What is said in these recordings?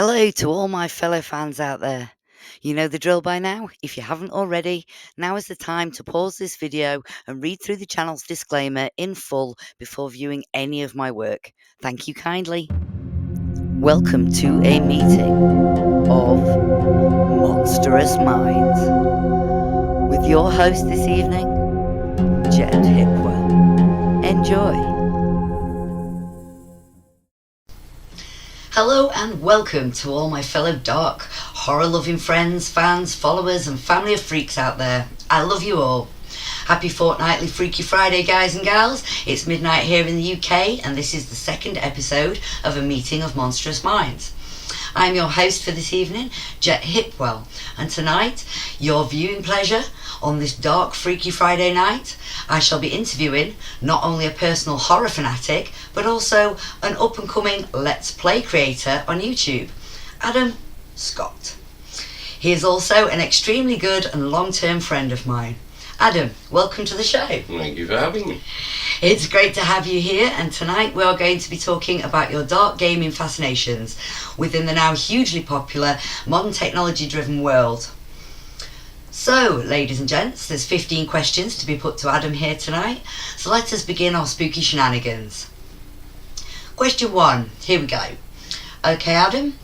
Hello to all my fellow fans out there. You know the drill by now. If you haven't already, now is the time to pause this video and read through the channel's disclaimer in full before viewing any of my work. Thank you kindly. Welcome to a meeting of Monstrous Minds with your host this evening, Jet Hipwell. Enjoy. Hello and welcome to all my fellow dark, horror-loving friends, fans, followers and family of freaks out there. I love you all. Happy Fortnightly Freaky Friday, guys and gals. It's midnight here in the UK and this is the second episode of a meeting of Monstrous Minds. I'm your host for this evening, Jet Hipwell, and tonight, your viewing pleasure on this dark Freaky Friday night, I shall be interviewing not only a personal horror fanatic, but also an up-and-coming Let's Play creator on YouTube, Adam Scott. He is also an extremely good and long-term friend of mine. Adam, welcome to the show. Thank you for having me. It's great to have you here, and tonight we are going to be talking about your dark gaming fascinations within the now hugely popular modern technology-driven world. So, ladies and gents, there's 15 questions to be put to Adam here tonight, so let us begin our spooky shenanigans. Question 1, here we go. Okay, Adam,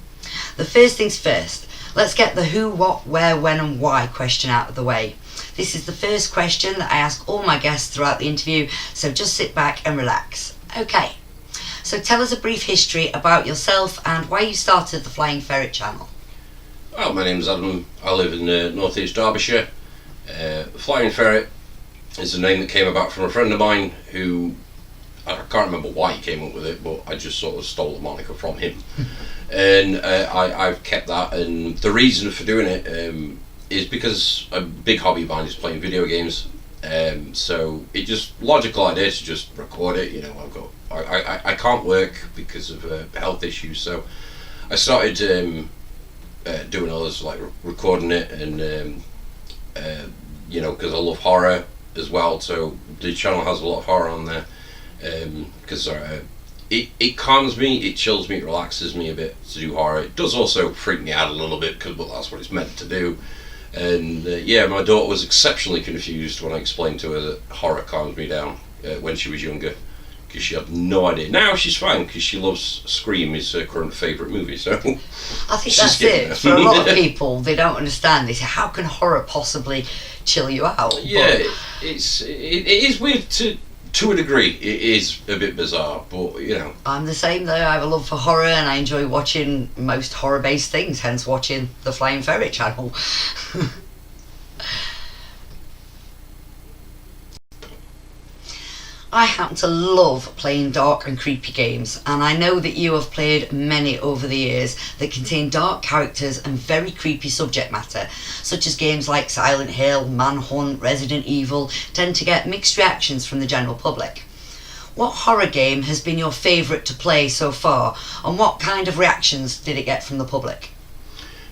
the first things first, let's get the who, what, where, when and why question out of the way. This is the first question that I ask all my guests throughout the interview, so just sit back and relax. Okay, so tell us a brief history about yourself and why you started the Flying Ferret channel. Well, my name's Adam. I live in North East Derbyshire. Flying Ferret is a name that came about from a friend of mine who, I can't remember why he came up with it, but I just sort of stole the moniker from him. And I've kept that, and the reason for doing it is because a big hobby of mine is playing video games. So it just logical idea to just record it. You know, I can't work because of health issues, so I started doing others, like recording it, and you know, because I love horror as well. So the channel has a lot of horror on there because it calms me, it chills me, it relaxes me a bit to do horror. It does also freak me out a little bit because, well, that's what it's meant to do. And yeah, my daughter was exceptionally confused when I explained to her that horror calms me down when she was younger, because she had no idea. Now she's fine because she loves Scream, is her current favourite movie. So I think that's it. For a lot of people, they don't understand this. How can horror possibly chill you out? Yeah, it is weird to a degree. It is a bit bizarre, but you know. I'm the same though. I have a love for horror and I enjoy watching most horror-based things, hence watching the Flying Ferret channel. I happen to love playing dark and creepy games, and I know that you have played many over the years that contain dark characters and very creepy subject matter, such as games like Silent Hill, Manhunt, Resident Evil tend to get mixed reactions from the general public. What horror game has been your favourite to play so far, and what kind of reactions did it get from the public?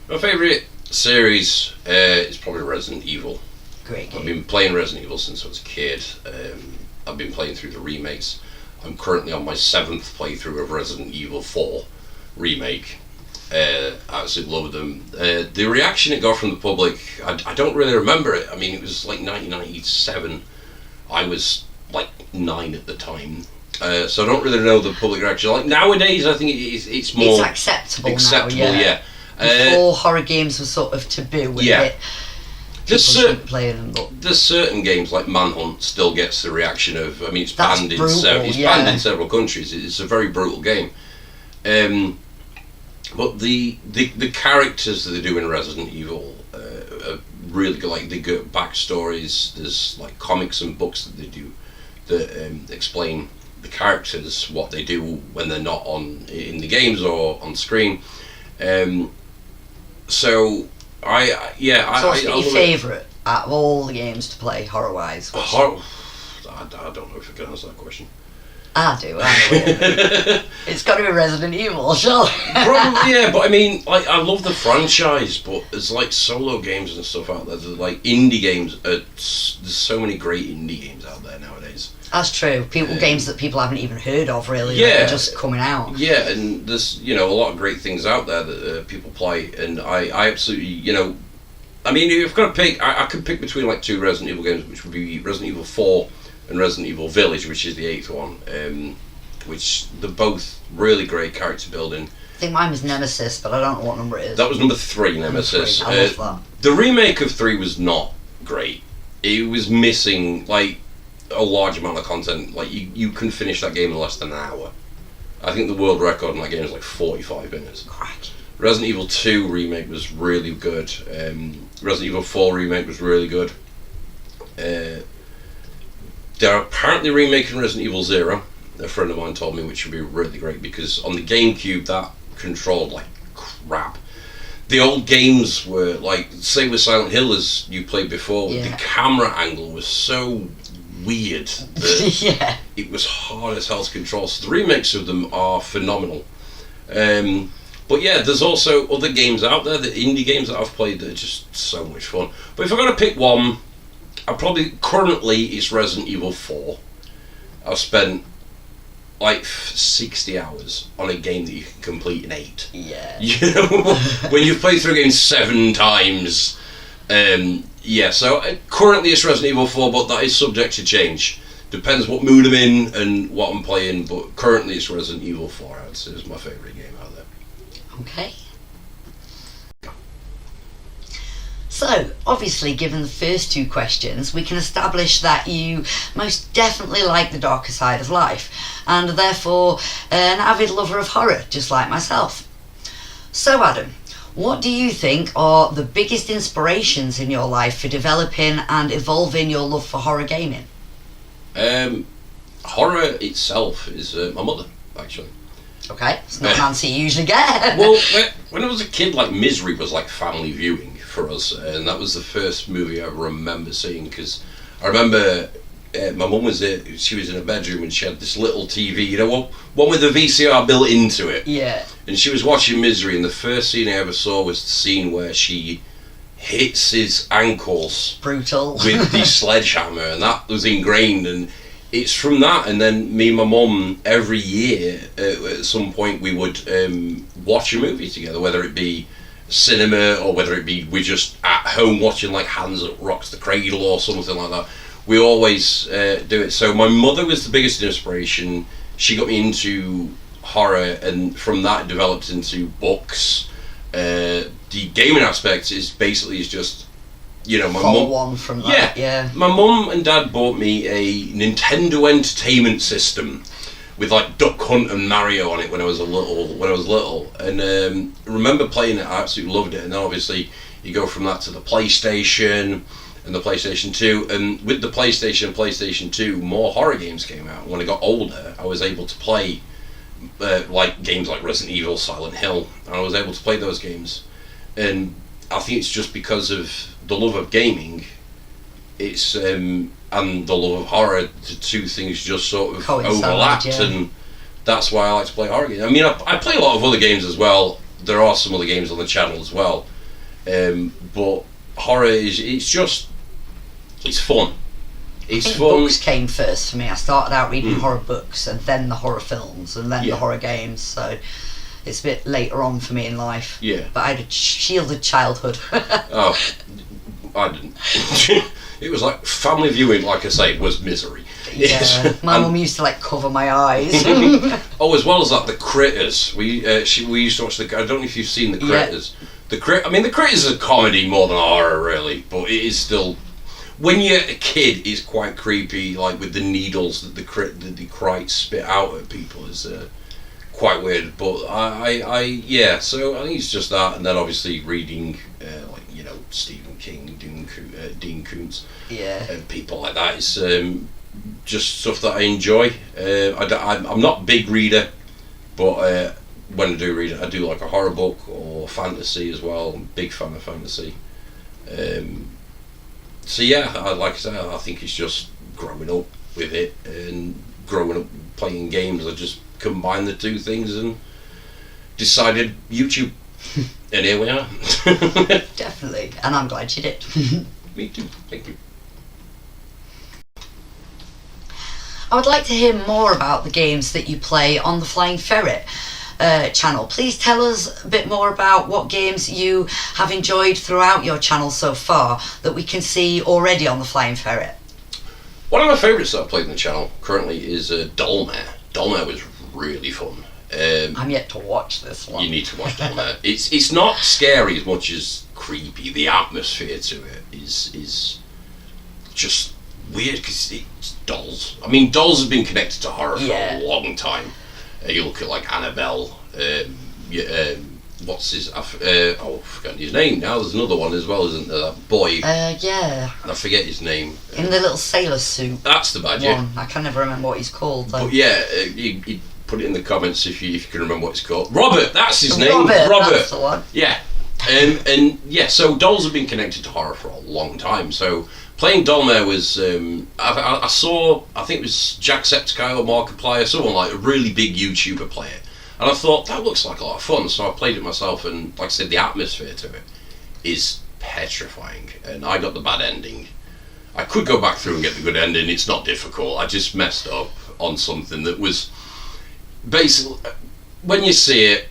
My favourite series is probably Resident Evil. Great game. I've been playing Resident Evil since I was a kid. I've been playing through the remakes. I'm currently on my 7th playthrough of Resident Evil 4 remake. Absolutely love them. The reaction it got from the public, I don't really remember it. I mean, it was like 1997. I was like 9 at the time. So I don't really know the public reaction. Like nowadays, I think it's more acceptable now, yeah. Before horror games were sort of taboo, yeah. It? There's certain games like Manhunt still gets the reaction of. I mean, it's That's banned brutal, banned in several countries. It's a very brutal game. But the characters that they do in Resident Evil are really good. Like, they get backstories. There's like comics and books that they do that explain the characters, what they do when they're not in the games or on screen. So. What's your favourite out of all the games to play horror-wise? I don't know if I can answer that question. I do. It's got to be Resident Evil, surely. Probably, yeah. But I mean, like, I love the franchise, but there's like solo games and stuff out there. There's like indie games. There's so many great indie games out there nowadays. That's true. Games that people haven't even heard of, really. Yeah. They're just coming out. Yeah, and there's, a lot of great things out there that people play, and I absolutely, I mean, you've got to pick, I could pick between like 2 Resident Evil games, which would be Resident Evil 4 and Resident Evil Village, which is the 8th one, which they're both really great character building. I think mine was Nemesis, but I don't know what number it is. That was number 3, Nemesis. I love that. The remake of 3 was not great. It was missing, like, a large amount of content. Like, you can finish that game in less than an hour. I think the world record in that game is like 45 minutes. Crikey. Resident Evil 2 remake was really good. Resident Evil 4 remake was really good. They're apparently remaking Resident Evil 0. A friend of mine told me, which would be really great, because on the GameCube that controlled like crap. The old games were like, say with Silent Hill as you played before, the camera angle was so weird that it was hard as hell to control. So the remakes of them are phenomenal. But yeah, there's also other games out there, the indie games that I've played that are just so much fun. But if I've got to pick one, currently it's Resident Evil 4. I've spent like 60 hours on a game that you can complete in 8. Yeah. When you've played through a game 7 times. So currently it's Resident Evil 4, but that is subject to change. Depends what mood I'm in and what I'm playing, but currently it's Resident Evil 4. I'd say is my favourite game out there. Okay. So, obviously, given the first 2 questions, we can establish that you most definitely like the darker side of life, and are therefore an avid lover of horror, just like myself. So, Adam, what do you think are the biggest inspirations in your life for developing and evolving your love for horror gaming? Horror itself is my mother, actually. Okay, it's not an answer you usually get. Well, when I was a kid, like, Misery was like family viewing for us, and that was the first movie I remember seeing, because I remember my mum she was in a bedroom and she had this little TV, one with a VCR built into it. Yeah. And she was watching Misery, and the first scene I ever saw was the scene where she hits his ankles. Brutal. With the sledgehammer, and that was ingrained, and it's from that, and then me and my mum, every year, at some point, we would watch a movie together, whether it be cinema or whether it be we're just at home watching like Hands That Rocks the Cradle or something like that. We always do it. So my mother was the biggest inspiration. She got me into horror, and from that it developed into books. The gaming aspect is just, my mum. One from that. Yeah. My mum and dad bought me a Nintendo Entertainment System with like Duck Hunt and Mario on it when I was little, and remember playing it. I absolutely loved it. And then obviously you go from that to the PlayStation and the PlayStation 2, and with the PlayStation and PlayStation 2, more horror games came out. When I got older, I was able to play like games like Resident Evil, Silent Hill, and I was able to play those games. And I think it's just because of the love of gaming, it's and the love of horror, the 2 things just sort of overlapped, and that's why I like to play horror games. I mean, I play a lot of other games as well. There are some other games on the channel as well, but horror it's fun. It's I think fun. Books came first for me. I started out reading horror books, and then the horror films, and then the horror games. So it's a bit later on for me in life. Yeah. But I had a shielded childhood. Oh, I didn't. It was like family viewing, like I say, was Misery. Yeah, my mum used to like cover my eyes. Oh, as well as that, the Critters. We used to watch I don't know if you've seen the Critters. Yeah. The Critters is a comedy more than a horror, really, but it is still. When you're a kid, it's quite creepy, like with the needles that the Crites spit out at people is quite weird. But so I think it's just that, and then obviously reading Stephen King, Dean Koontz, and people like that. It's just stuff that I enjoy. I'm not a big reader, but when I do read it, I do like a horror book or fantasy as well. I'm a big fan of fantasy. So yeah, like I say, I think it's just growing up with it and growing up playing games. I just combined the 2 things and decided YouTube. And here we are. Definitely, and I'm glad you did. Me too, thank you. I would like to hear more about the games that you play on the Flying Ferret channel. Please tell us a bit more about what games you have enjoyed throughout your channel so far that we can see already on the Flying Ferret. One of my favourites that I've played on the channel currently is Dullmare. Dullmare was really fun. I'm yet to watch this one. You need to watch Dullmare. It's not scary as much as creepy. The atmosphere to it is just weird because it's dolls. I mean, dolls have been connected to horror for a long time. You look at like Annabelle. What's his? I've forgotten his name now. There's another one as well, isn't there? That boy. Yeah. I forget his name. In the little sailor suit. That's the bad one. I can never remember what he's called though. But yeah, you put it in the comments if you can remember what it's called. Robert. That's his name. Robert. That's the one. Yeah. And yeah, so dolls have been connected to horror for a long time. So playing Dullmare was, I saw, I think it was Jacksepticeye or Markiplier, someone like a really big YouTuber play it. And I thought, that looks like a lot of fun. So I played it myself, and like I said, the atmosphere to it is petrifying. And I got the bad ending. I could go back through and get the good ending. It's not difficult. I just messed up on something that was basically, when you see it,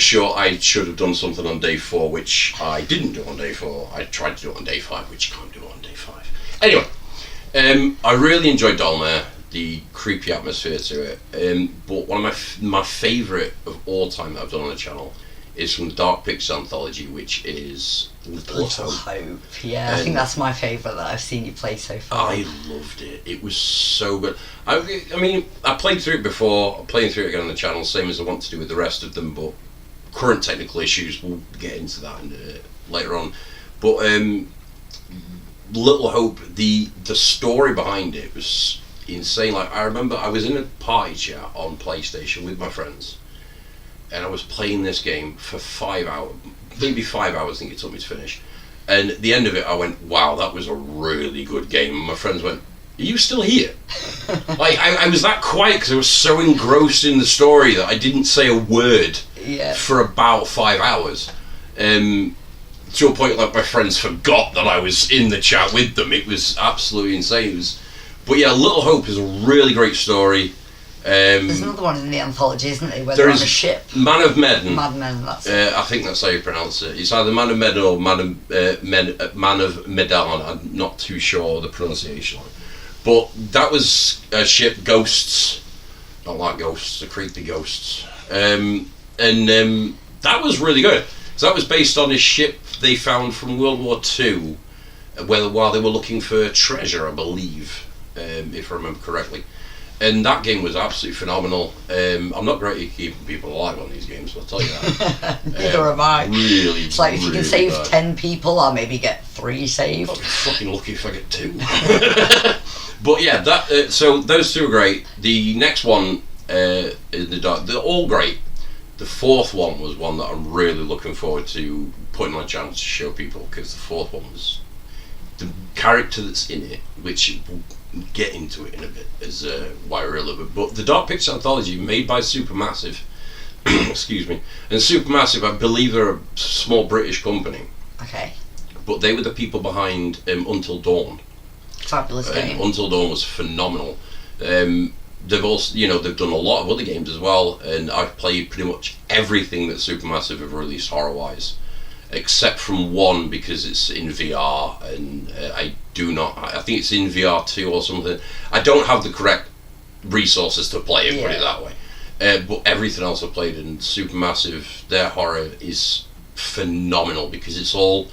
sure, I should have done something on day 4, which I didn't do on day 4. I tried to do it on day 5, which you can't do on day 5. Anyway, I really enjoyed Dullmare, the creepy atmosphere to it. But one of my favourite of all time that I've done on the channel is from the Dark Pictures anthology, which is Little Hope. Yeah, I think that's my favourite that I've seen you play so far. I loved it. It was so good. I mean, I played through it before. I'm playing through it again on the channel, same as I want to do with the rest of them, but current technical issues, we'll get into that later on. But Little Hope, the story behind it was insane. Like, I remember I was in a party chat on PlayStation with my friends, and I was playing this game for 5 hours, maybe 5 hours I think it took me to finish. And at the end of it I went, wow, that was a really good game. And my friends went, are you still here? Like, I was that quiet because I was so engrossed in the story that I didn't say a word for about 5 hours. To a point like my friends forgot that I was in the chat with them. It was absolutely insane. But yeah, Little Hope is a really great story. There's another one in the anthology, isn't there, where they're on a ship? Man of Medan. That's it. I think that's how you pronounce it. It's either Man of Medan or Man of Medan. I'm not too sure the pronunciation. But that was a ship, ghosts. Not like ghosts, the creepy ghosts. And that was really good. So that was based on a ship they found from World War II, while they were looking for treasure, I believe, if I remember correctly. And that game was absolutely phenomenal. I'm not great at keeping people alive on these games, I'll tell you that. Neither am I. Really, it's like if you can save bad. 10 people, I'll maybe get 3 saved. I'll be fucking lucky if I get 2. But yeah, so those 2 are great. The next one, they're all great. The 4th one was one that I'm really looking forward to putting on a channel to show people, because the 4th one was the character that's in it, which we'll get into it in a bit, is why I really love it. But the Dark Pictures anthology, made by Supermassive, excuse me, and Supermassive, I believe they're a small British company. Okay. But they were the people behind Until Dawn. Fabulous game. Until Dawn was phenomenal. They've also, they've done a lot of other games as well, and I've played pretty much everything that Supermassive have released horror-wise, except from one, because it's in VR, and I think it's in VR 2 or something. I don't have the correct resources to play it, put it that way. But everything else I've played in Supermassive, their horror is phenomenal, because it's all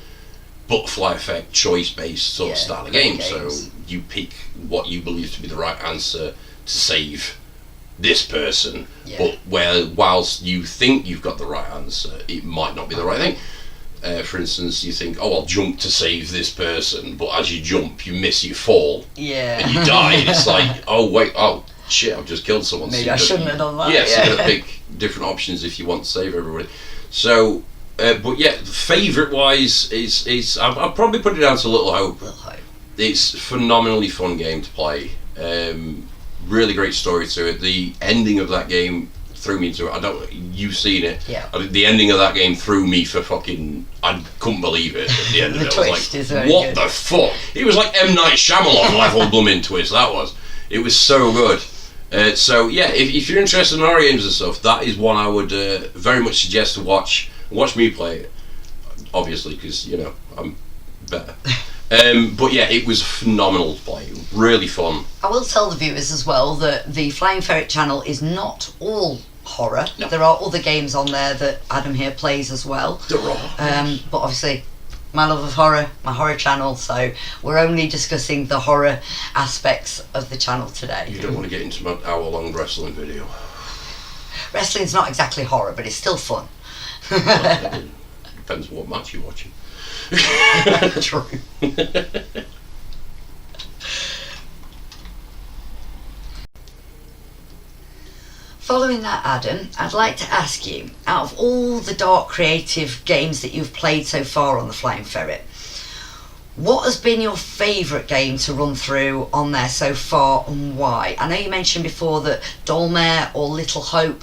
butterfly effect, choice-based sort of style of game. So you pick what you believe to be the right answer to save this person, but whilst you think you've got the right answer, it might not be the right thing. For instance, you think, I'll jump to save this person, but as you jump, you miss, you fall, and you die. And it's like, oh shit, I've just killed someone. Maybe I shouldn't have done that. Yes, you've got to pick different options if you want to save everybody. So, but yeah, favourite wise is I'll probably put it down to Little Hope. It's a phenomenally fun game to play. Really great story to it. The ending of that game threw me into it. You've seen it. Yeah. The ending of that game threw me for fucking. I couldn't believe it at the end of it. I was like, what the fuck? It was like M. Night Shyamalan level blooming twist. That was. It was so good. So yeah, if you're interested in horror games and stuff, that is one I would very much suggest to watch. Watch me play it, obviously, because I'm better. But yeah, it was phenomenal to play. Really fun. I will tell the viewers as well that the Flying Ferret channel is not all horror. No. There are other games on there that Adam here plays as well. There are. But obviously, my love of horror, my horror channel, so we're only discussing the horror aspects of the channel today. You don't want to get into my hour-long wrestling video. Wrestling's not exactly horror, but it's still fun. Well, depends what match you're watching. True. Following that, Adam, I'd like to ask you, out of all the dark creative games that you've played so far on the Flying Ferret, what has been your favourite game to run through on there so far, and why? I know you mentioned before that Dolmare or Little Hope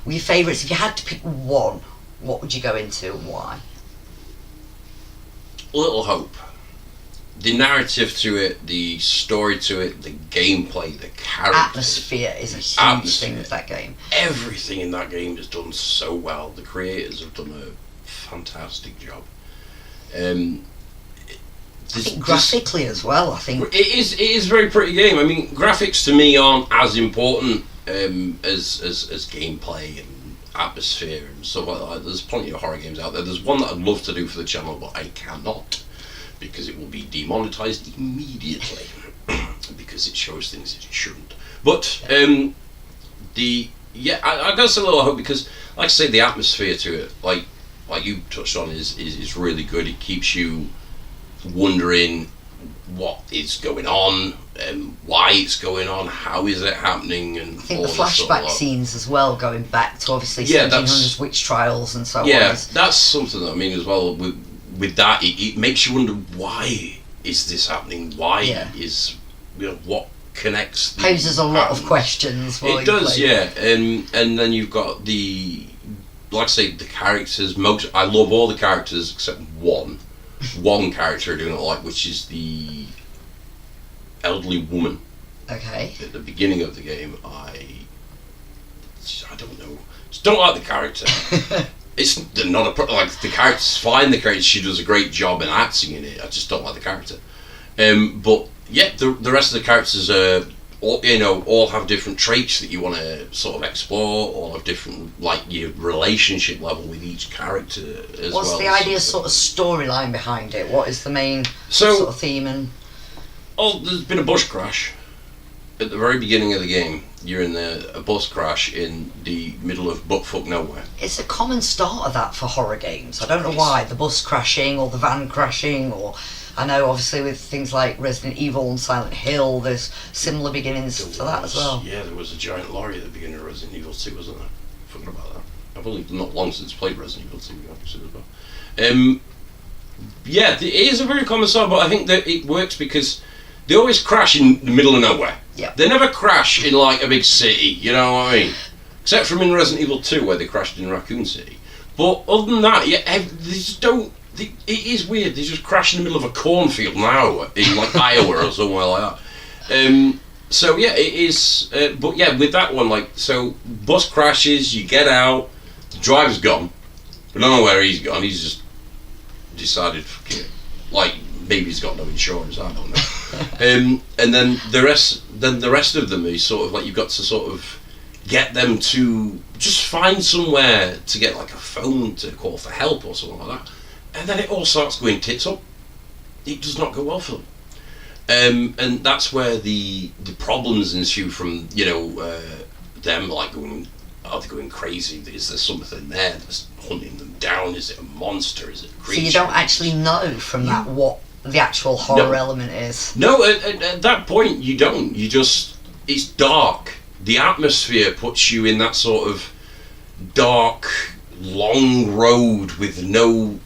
were your favourites. If you had to pick one, what would you go into and why? Little Hope. The narrative to it, the story to it, the gameplay, the character. Atmosphere is a huge thing with that game. Everything in that game is done so well. The creators have done a fantastic job. I think graphically as well, I think. It is a very pretty game. I mean, graphics to me aren't as important as gameplay and atmosphere and stuff like that. There's plenty of horror games out there. There's one that I'd love to do for the channel, but I cannot, because it will be demonetized immediately because it shows things that it shouldn't. But I gotta say Little Hope, because like I say, the atmosphere to it, like you touched on, is really good. It keeps you wondering what is going on, why it's going on, how is it happening, and I think all the this sort flashback of scenes as well, going back to obviously Yeah, 1700s witch trials and so on. Yeah, that's something that I mean as well. With that, it makes you wonder, why is this happening? Why is what connects? Poses a lot of questions. It does, yeah. And then you've got like I say, the characters. I love all the characters except one character I do not like, which is the elderly woman. Okay. At the beginning of the game, I don't know. Just don't like the character. It's not like the character's fine. She does a great job in acting in it. I just don't like the character. But yeah, the rest of the characters all have different traits that you want to sort of explore. All have different, like, your relationship level with each character as well. What's the idea, sort of storyline behind it? What is the main sort of theme? And there's been a bus crash at the very beginning of the game. You're in a bus crash in the middle of buttfuck nowhere. It's a common start of that for horror games. I don't know why. The bus crashing or the van crashing, or I know obviously with things like Resident Evil and Silent Hill, there's similar beginnings to that as well. Yeah, there was a giant lorry at the beginning of Resident Evil 2, wasn't there? I forgot about that. I've only not long since played Resident Evil 2, obviously, as well. Yeah, it is a very common start, but I think that it works because they always crash in the middle of nowhere. Yeah. They never crash in like a big city, you know what I mean? Except from in Resident Evil 2 where they crashed in Raccoon City. But other than that, yeah, they just don't. It is weird. They just crash in the middle of a cornfield now in like Iowa or somewhere like that. So yeah, it is. But yeah, with that one, like, so bus crashes, you get out, the driver's gone. We don't know where he's gone. He's just decided, like, maybe he's got no insurance. I don't know. And then the rest of them is sort of like, you've got to sort of get them to just find somewhere to get like a phone to call for help or something like that. And then it all starts going tits up. It does not go well for them. And that's where the problems ensue from, them like going, are they going crazy? Is there something there that's hunting them down? Is it a monster? Is it a creature? So you don't actually know from that what the actual horror element is? No, at that point you don't. You just, it's dark. The atmosphere puts you in that sort of dark, long road with no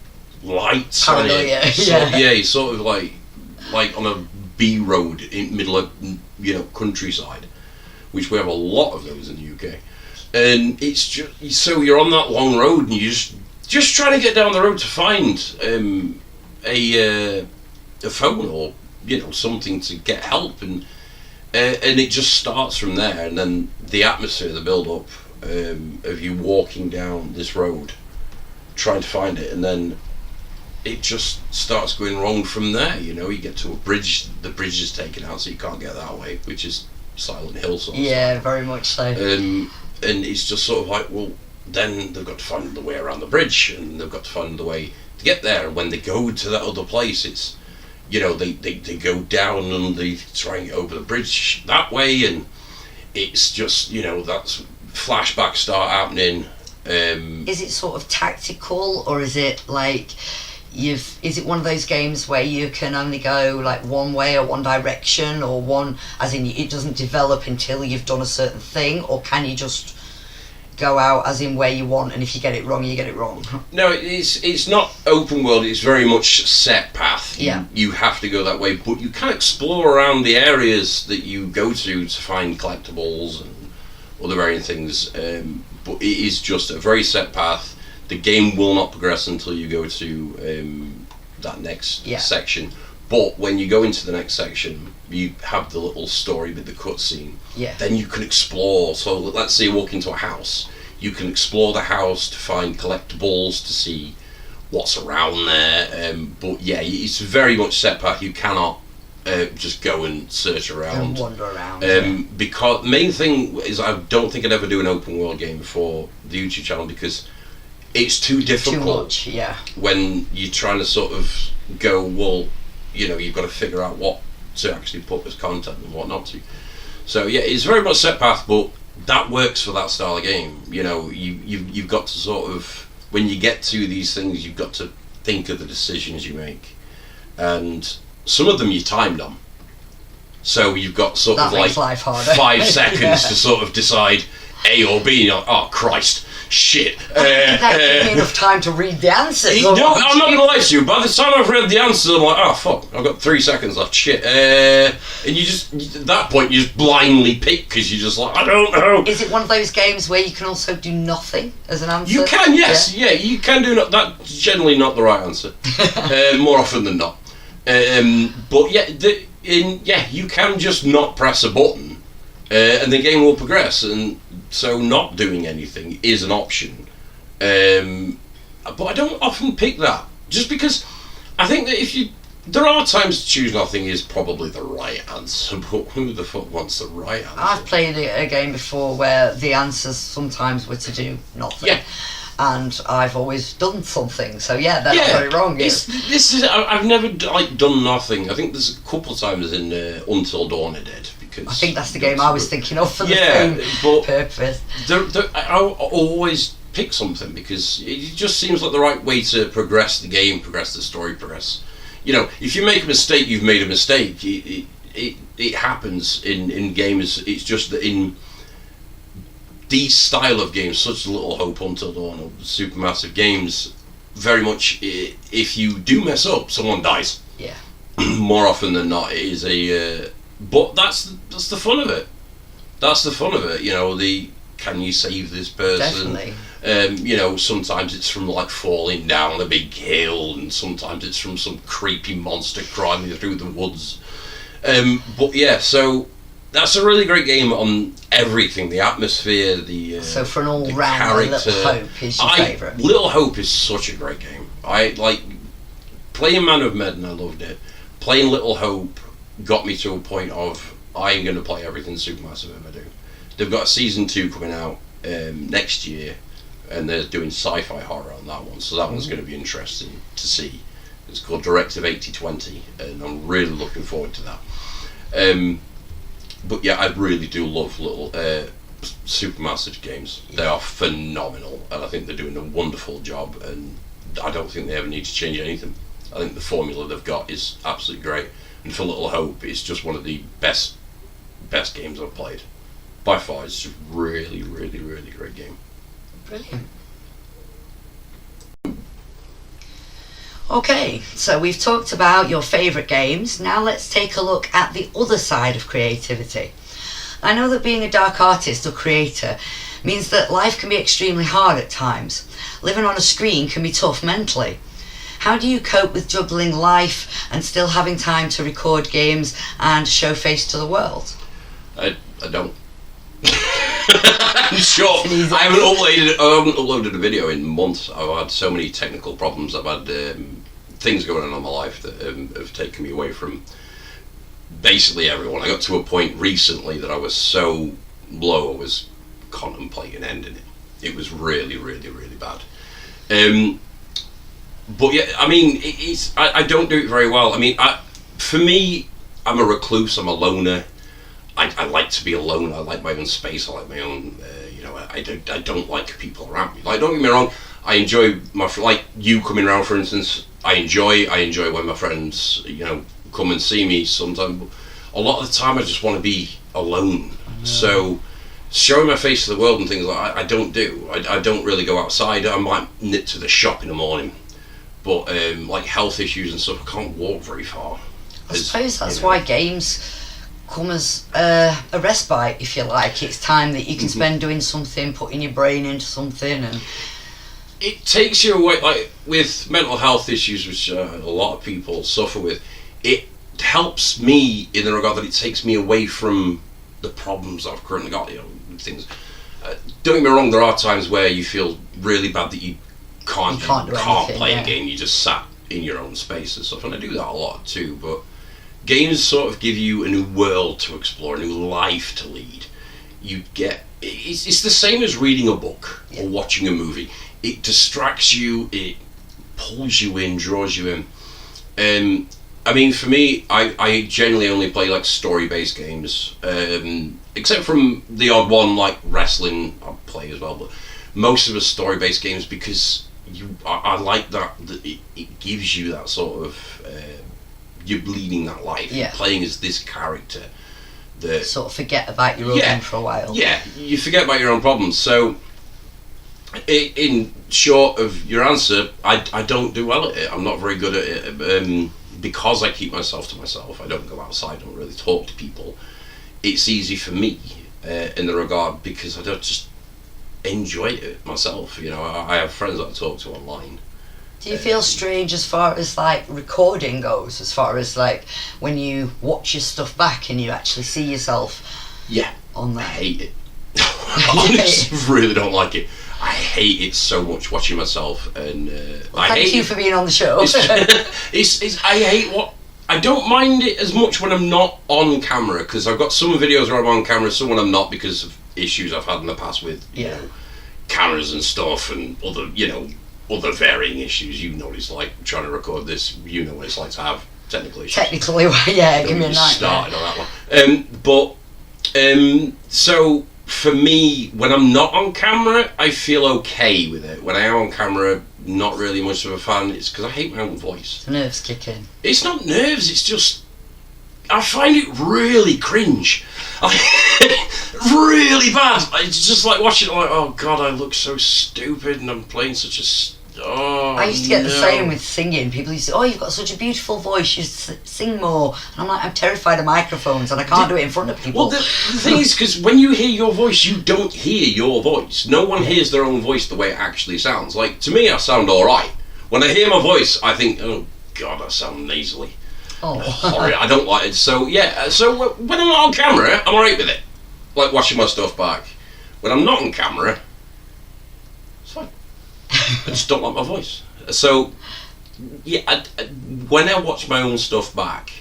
lights on it. You're sort of like on a B road in middle of countryside, which we have a lot of those in the UK. And it's just, so you're on that long road and you just trying to get down the road to find a phone or something to get help, and and it just starts from there, and then the atmosphere, the build-up of you walking down this road, trying to find it, and then it just starts going wrong from there. You know, you get to a bridge, the bridge is taken out, so you can't get that way, which is Silent Hill sort of Yeah, very much so. and it's just sort of like, well, then they've got to find the way around the bridge, and they've got to find the way to get there. And when they go to that other place, it's, you know, they go down and they try and get over the bridge that way, and it's just, you know, that's flashbacks start happening. Is it sort of tactical, or is it like is it one of those games where you can only go like one way or one direction, or one, as in it doesn't develop until you've done a certain thing, or can you just go out as in where you want, and if you get it wrong, you get it wrong? No, it's not open world. It's very much set path. Yeah. You have to go that way, but you can explore around the areas that you go to find collectibles and other various things. But it is just a very set path. The game will not progress until you go to that next section. But when you go into the next section, you have the little story with the cutscene. Yeah. Then you can explore. So let's say you walk into a house. You can explore the house to find collectibles, to see what's around there. But yeah, it's very much set path. You cannot just go and search around. And wander around. Because main thing is, I don't think I'd ever do an open world game for the YouTube channel, because it's too difficult. Too much, yeah. When you're trying to sort of go, well, you know, you've got to figure out what to actually put as content and what not to. So yeah, it's very much set path, but that works for that style of game. You know, you've got to sort of, when you get to these things, you've got to think of the decisions you make, and some of them you timed on. So you've got sort that of like makes life harder. 5 seconds to sort of decide A or B, and you're like, oh Christ, shit. That gives me enough time to read the answers. No, I'm not going to lie to you. By the time I've read the answers, I'm like, oh fuck, I've got 3 seconds left. Shit. And you just, at that point, you just blindly pick, because you're just like, I don't know. Is it one of those games where you can also do nothing as an answer? You can, yes, yeah, you can do that. That's generally not the right answer, more often than not. But yeah, you can just not press a button, and the game will progress. And so not doing anything is an option. But I don't often pick that, just because I think that there are times to choose nothing is probably the right answer, but who the fuck wants the right answer? I've played a game before where the answers sometimes were to do nothing. Yeah. And I've always done something, so yeah, they're not very wrong. I've never done nothing. I think there's a couple of times in Until Dawn I did, because I think that's the game I was thinking of for the same purpose. I always pick something, because it just seems like the right way to progress the game, progress the story, progress. You know, if you make a mistake, you've made a mistake. It happens in games. It's just that in these style of games, such as Little Hope, Until Dawn, or supermassive games, very much, if you do mess up, someone dies. Yeah. More often than not, it is a. But that's the fun of it. That's the fun of it. You know, can you save this person? Definitely. You know, sometimes it's from like falling down a big hill, and sometimes it's from some creepy monster crawling through the woods. But yeah, so that's a really great game on everything. The atmosphere, so for an all-round, Little Hope is your favourite. Little Hope is such a great game. I like playing Man of Medan. I loved it. Playing Little Hope got me to a point of, I'm going to play everything Supermassive ever do. They've got a season 2 coming out next year, and they're doing sci-fi horror on that one, so that one's going to be interesting to see. It's called Directive 8020, and I'm really looking forward to that. But yeah, I really do love little Supermassive games. Yeah. They are phenomenal, and I think they're doing a wonderful job, and I don't think they ever need to change anything. I think the formula they've got is absolutely great, and for Little Hope, it's just one of the best games I've played. By far, it's just really, really, really great game. Brilliant. Okay, so we've talked about your favourite games. Now let's take a look at the other side of creativity. I know that being a dark artist or creator means that life can be extremely hard at times. Living on a screen can be tough mentally. How do you cope with juggling life and still having time to record games and show face to the world? I don't. I'm sure. I haven't uploaded a video in months. I've had so many technical problems. I've had things going on in my life that have taken me away from basically everyone. I got to a point recently that I was so low I was contemplating ending it. It was really, really, really bad. But yeah, I mean, I don't do it very well. I mean, for me, I'm a recluse. I'm a loner. I like to be alone. I like my own space. I like my own. I don't like people around me. Like, don't get me wrong. I enjoy like you coming around, for instance. I enjoy when my friends come and see me. Sometimes, a lot of the time, I just want to be alone. So, showing my face to the world and things like that, I don't do. I don't really go outside. I might nip to the shop in the morning, but like health issues and stuff, I can't walk very far. I suppose that's why games come as a respite, if you like. It's time that you can spend doing something, putting your brain into something, and it takes you away. Like with mental health issues, which a lot of people suffer with, it helps me in the regard that it takes me away from the problems I've currently got. Things. Don't get me wrong. There are times where you feel really bad that you can't play a game. You just sat in your own space and stuff, and I do that a lot too. But games sort of give you a new world to explore, a new life to lead. It's the same as reading a book or watching a movie. It distracts you, it pulls you in, draws you in. I mean, for me, I generally only play like story-based games, except from the odd one like wrestling I play as well. But most of the story-based games, because I like that it gives you that sort of you're leading that life. You're playing as this character that sort of forget about your own for a while. Yeah, you forget about your own problems. So, in short of your answer, I don't do well at it. I'm not very good at it because I keep myself to myself. I don't go outside. I don't really talk to people. It's easy for me in the regard because I don't just enjoy it myself. I have friends that I talk to online. Do you feel strange as far as like recording goes, as far as like when you watch your stuff back and you actually see yourself on that? I hate it. I honestly really don't like it. I hate it so much watching myself, and thank you for being on the show. I hate I don't mind it as much when I'm not on camera, because I've got some videos where I'm on camera, some when I'm not because of issues I've had in the past with cameras and stuff and other varying issues. What it's like trying to record this. What it's like to have technical issues. Technically, give me a nightmare. Started on that one. So for me, when I'm not on camera, I feel okay with it. When I am on camera, not really much of a fan. It's because I hate my own voice. The nerves kick in. It's not nerves. It's just I find it really cringe. Really bad. It's just like watching it like, oh god, I look so stupid and I'm playing such a I used to get the same with singing. People used to say, oh, you've got such a beautiful voice, you sing more. And I'm like, I'm terrified of microphones and I can't do it in front of people. Well, the thing is, because when you hear your voice, you don't hear your voice. No one hears their own voice the way it actually sounds. Like, to me, I sound alright. When I hear my voice, I think, oh god, I sound nasally. Horrid. I don't like it. So when I'm not on camera, I'm alright with it. Like watching my stuff back. When I'm not on camera, it's fine. I just don't like my voice. So when I watch my own stuff back,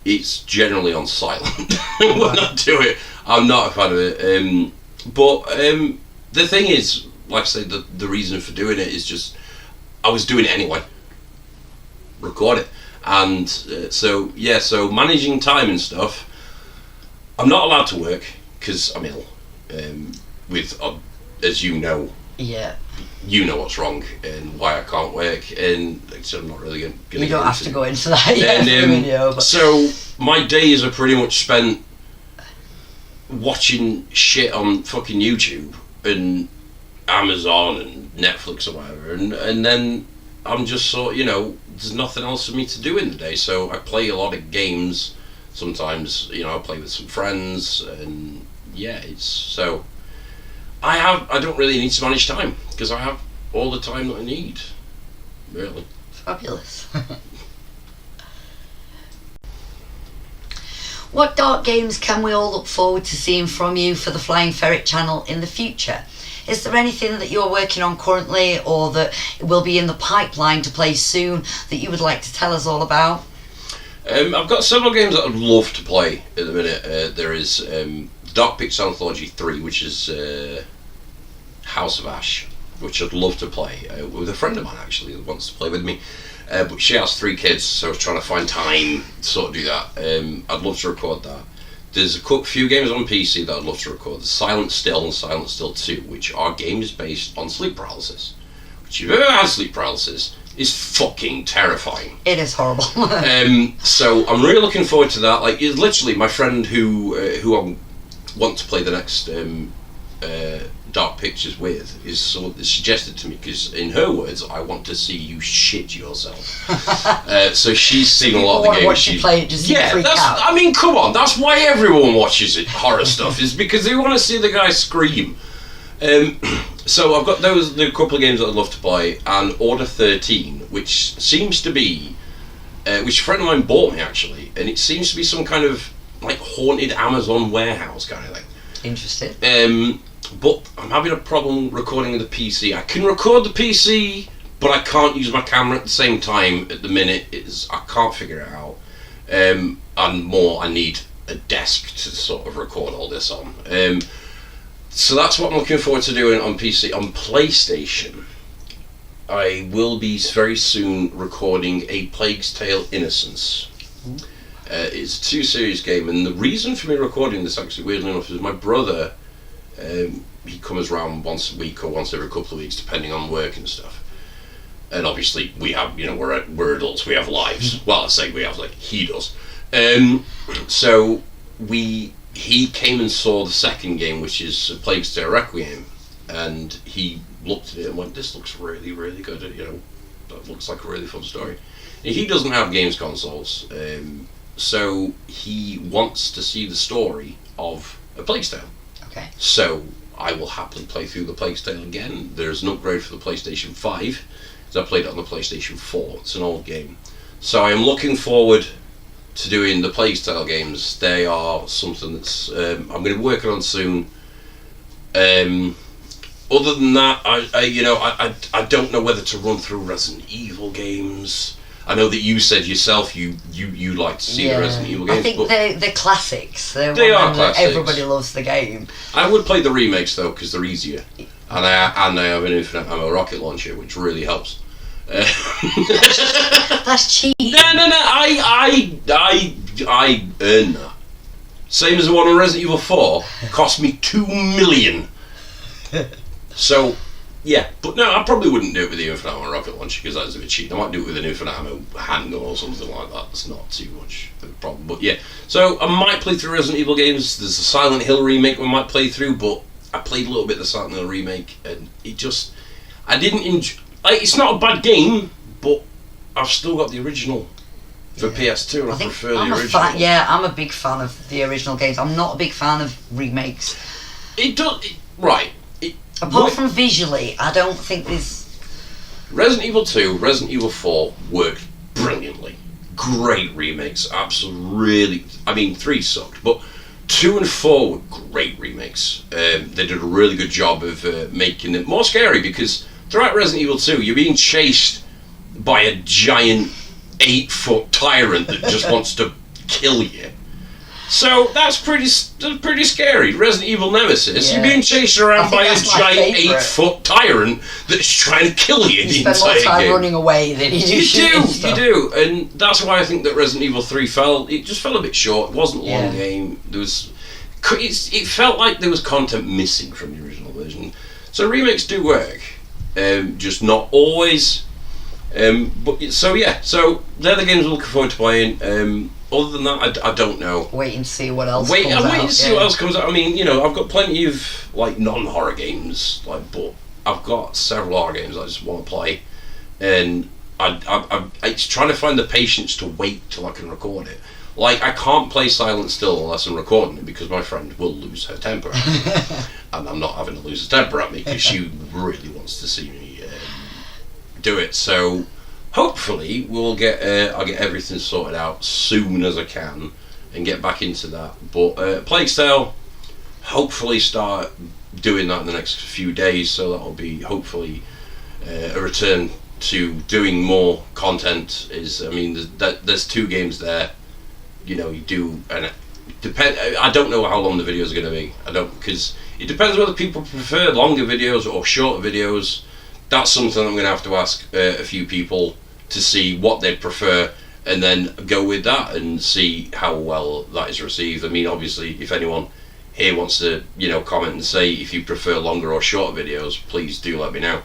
it's generally on silent. When I do it, I'm not a fan of it. But the thing is, like I say, the reason for doing it is just I was doing it anyway. Record it. And so managing time and stuff, I'm not allowed to work because I'm ill. With as you know what's wrong and why I can't work, and so I'm not really going to. We don't have to go into that. So my days are pretty much spent watching shit on fucking YouTube and Amazon and Netflix or whatever, and then I'm just sort there's nothing else for me to do in the day, so I play a lot of games. Sometimes, I play with some friends, and it's so. I don't really need to manage time because I have all the time that I need. Really. Fabulous. What dark games can we all look forward to seeing from you for the Flying Ferret channel in the future? Is there anything that you're working on currently or that will be in the pipeline to play soon that you would like to tell us all about? I've got several games that I'd love to play at the minute. There is Dark Pictures Anthology 3, which is House of Ash, which I'd love to play with a friend of mine actually that wants to play with me. But she has 3 kids, so I was trying to find time to sort of do that. I'd love to record that. There's a few games on PC that I'd love to record. There's Silent Still and Silent Still 2, which are games based on sleep paralysis. Which, if you've ever had sleep paralysis, is fucking terrifying. It is horrible. So I'm really looking forward to that. Like, it's literally my friend who I want to play the next Dark Pictures with is suggested to me, because in her words, I want to see you shit yourself. So she's seen a lot of the games. Watch you play it, just freak out. I mean, come on, that's why everyone watches it. Horror stuff is because they want to see the guy scream. So I've got the couple of games that I'd love to play, and Order 13, which seems to be, which a friend of mine bought me actually, and it seems to be some kind of like haunted Amazon warehouse kind of thing. Interesting. But I'm having a problem recording the PC. I can record the PC, but I can't use my camera at the same time at the minute. I can't figure it out. And more, I need a desk to sort of record all this on. So that's what I'm looking forward to doing on PC. On PlayStation, I will be very soon recording A Plague's Tale: Innocence. It's a 2-series game, and the reason for me recording this, actually, weirdly enough, is my brother. He comes around once a week or once every couple of weeks, depending on work and stuff. And obviously, we have, we're adults, we have lives. Well, I say we have, like he does. So he came and saw the second game, which is A Plague's Tale: Requiem, and he looked at it and went, "This looks really, really good. That looks like a really fun story." And he doesn't have games consoles, so he wants to see the story of A Plague's Tale. Okay. So I will happily play through the Plague's Tale again. There's an upgrade for the PlayStation 5, because I played it on the PlayStation 4. It's an old game. So I am looking forward to doing the Plague's Tale games. They are something that's I'm going to be working on soon. Other than that, I don't know whether to run through Resident Evil games. I know that you said yourself you like to see the Resident Evil games. I think they're classics. They are classics. Everybody loves the game. I would play the remakes though, because they're easier, and I have an infinite ammo rocket launcher, which really helps. That's cheap. No. I earn that. Same as the one on Resident Evil 4 cost me $2 million. So. Yeah, but no, I probably wouldn't do it with the infinite ammo rocket launcher, because that's a bit cheap. I might do it with an infinite ammo handgun or something like that. That's not too much of a problem. But yeah, so I might play through Resident Evil games. There's a Silent Hill remake we might play through, but I played a little bit of the Silent Hill remake, and I didn't enjoy. Like, it's not a bad game, but I've still got the original for PS2, and I prefer the original. I'm a big fan of the original games. I'm not a big fan of remakes. Right. Apart from visually, I don't think there's... Resident Evil 2, Resident Evil 4 worked brilliantly. Great remakes, absolutely. I mean, 3 sucked, but 2 and 4 were great remakes. They did a really good job of making it more scary, because throughout Resident Evil 2, you're being chased by a giant 8-foot tyrant that just wants to kill you. So that's pretty scary. Resident Evil Nemesis, you're being chased around by a giant 8-foot tyrant that's trying to kill you the entire game. You spend more time running away than you do shooting stuff. You do, and that's why I think that Resident Evil 3 just fell a bit short. It wasn't a long game. It felt like there was content missing from the original version. So remakes do work, just not always. So they're the games I'm looking forward to playing. Other than that, I don't know. Wait and see what else comes out. Wait and see what else comes out. I mean, I've got plenty of like non-horror games, but I've got several horror games I just want to play, and it's trying to find the patience to wait till I can record it. Like, I can't play Silent Still unless I'm recording it, because my friend will lose her temper at me. And I'm not having to lose her temper at me, because she really wants to see me do it. So hopefully I'll get everything sorted out soon as I can, and get back into that. But Plague Tale, hopefully start doing that in the next few days, so that'll be hopefully a return to doing more content. There's 2 games there, you do, and I don't know how long the videos are going to be. Because it depends whether people prefer longer videos or shorter videos. That's something I'm going to have to ask a few people to see what they prefer, and then go with that and see how well that is received. Obviously, if anyone here wants to, comment and say if you prefer longer or shorter videos, please do let me know,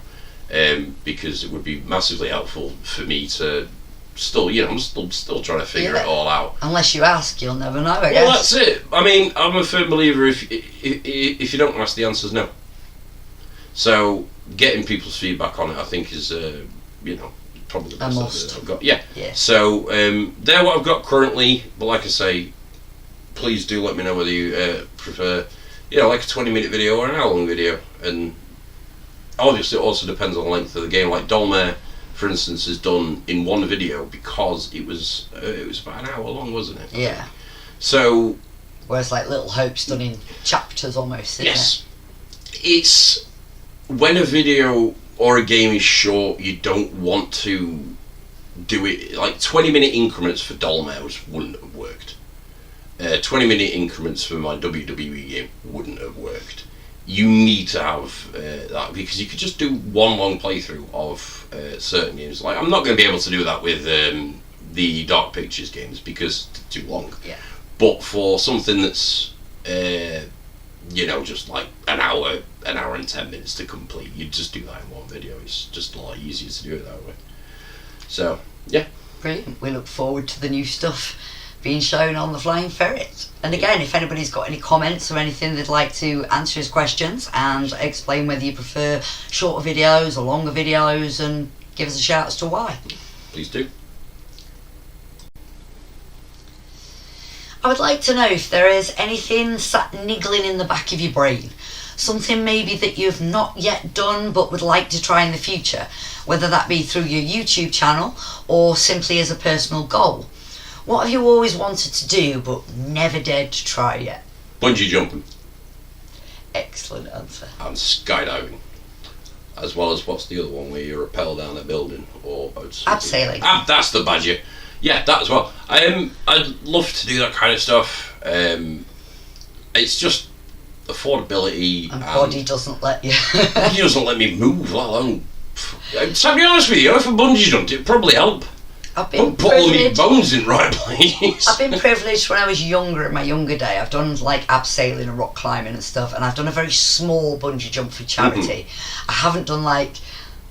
because it would be massively helpful for me to still, I'm still trying to figure it all out. Unless you ask, you'll never know, I guess. Well, that's it. I'm a firm believer if you don't ask, the answer's no. So getting people's feedback on it, I think, is probably the best idea I've got. Yeah. So they're what I've got currently. But like I say, please do let me know whether you prefer, like a 20-minute video or an hour-long video. And obviously, it also depends on the length of the game. Like Dolmare, for instance, is done in one video because it was about an hour long, wasn't it? Yeah. So. Whereas like Little Hope's done in chapters almost. Yes. It's when a video or a game is short, you don't want to do it like 20-minute increments for Dolmare wouldn't have worked. 20-minute increments for my WWE game wouldn't have worked. You need to have that, because you could just do one long playthrough of certain games. Like, I'm not going to be able to do that with the Dark Pictures games because it's too long. Yeah. But for something that's just like an hour and 10 minutes to complete, you just do that in one video. It's just a lot easier to do it that way. So yeah, brilliant. We look forward to the new stuff being shown on the Flying Ferret. And again, if anybody's got any comments or anything they'd like to answer his questions and explain whether you prefer shorter videos or longer videos, and give us a shout as to why. Please do. I would like to know if there is anything sat niggling in the back of your brain. Something maybe that you've not yet done but would like to try in the future, whether that be through your YouTube channel or simply as a personal goal. What have you always wanted to do but never dared to try yet? Bungee jumping. Excellent answer. And skydiving. As well as, what's the other one where you rappel down a building? Or abseiling. That's the badger. Yeah, that as well. I'd love to do that kind of stuff. It's just affordability. And body doesn't let you. Body doesn't let me move, let alone. To be honest with you, if I bungee jumped, it'd probably help. I've been put all my bones in the right place. I've been privileged when I was younger, in my younger day. I've done like abseiling and rock climbing and stuff, and I've done a very small bungee jump for charity. I haven't done like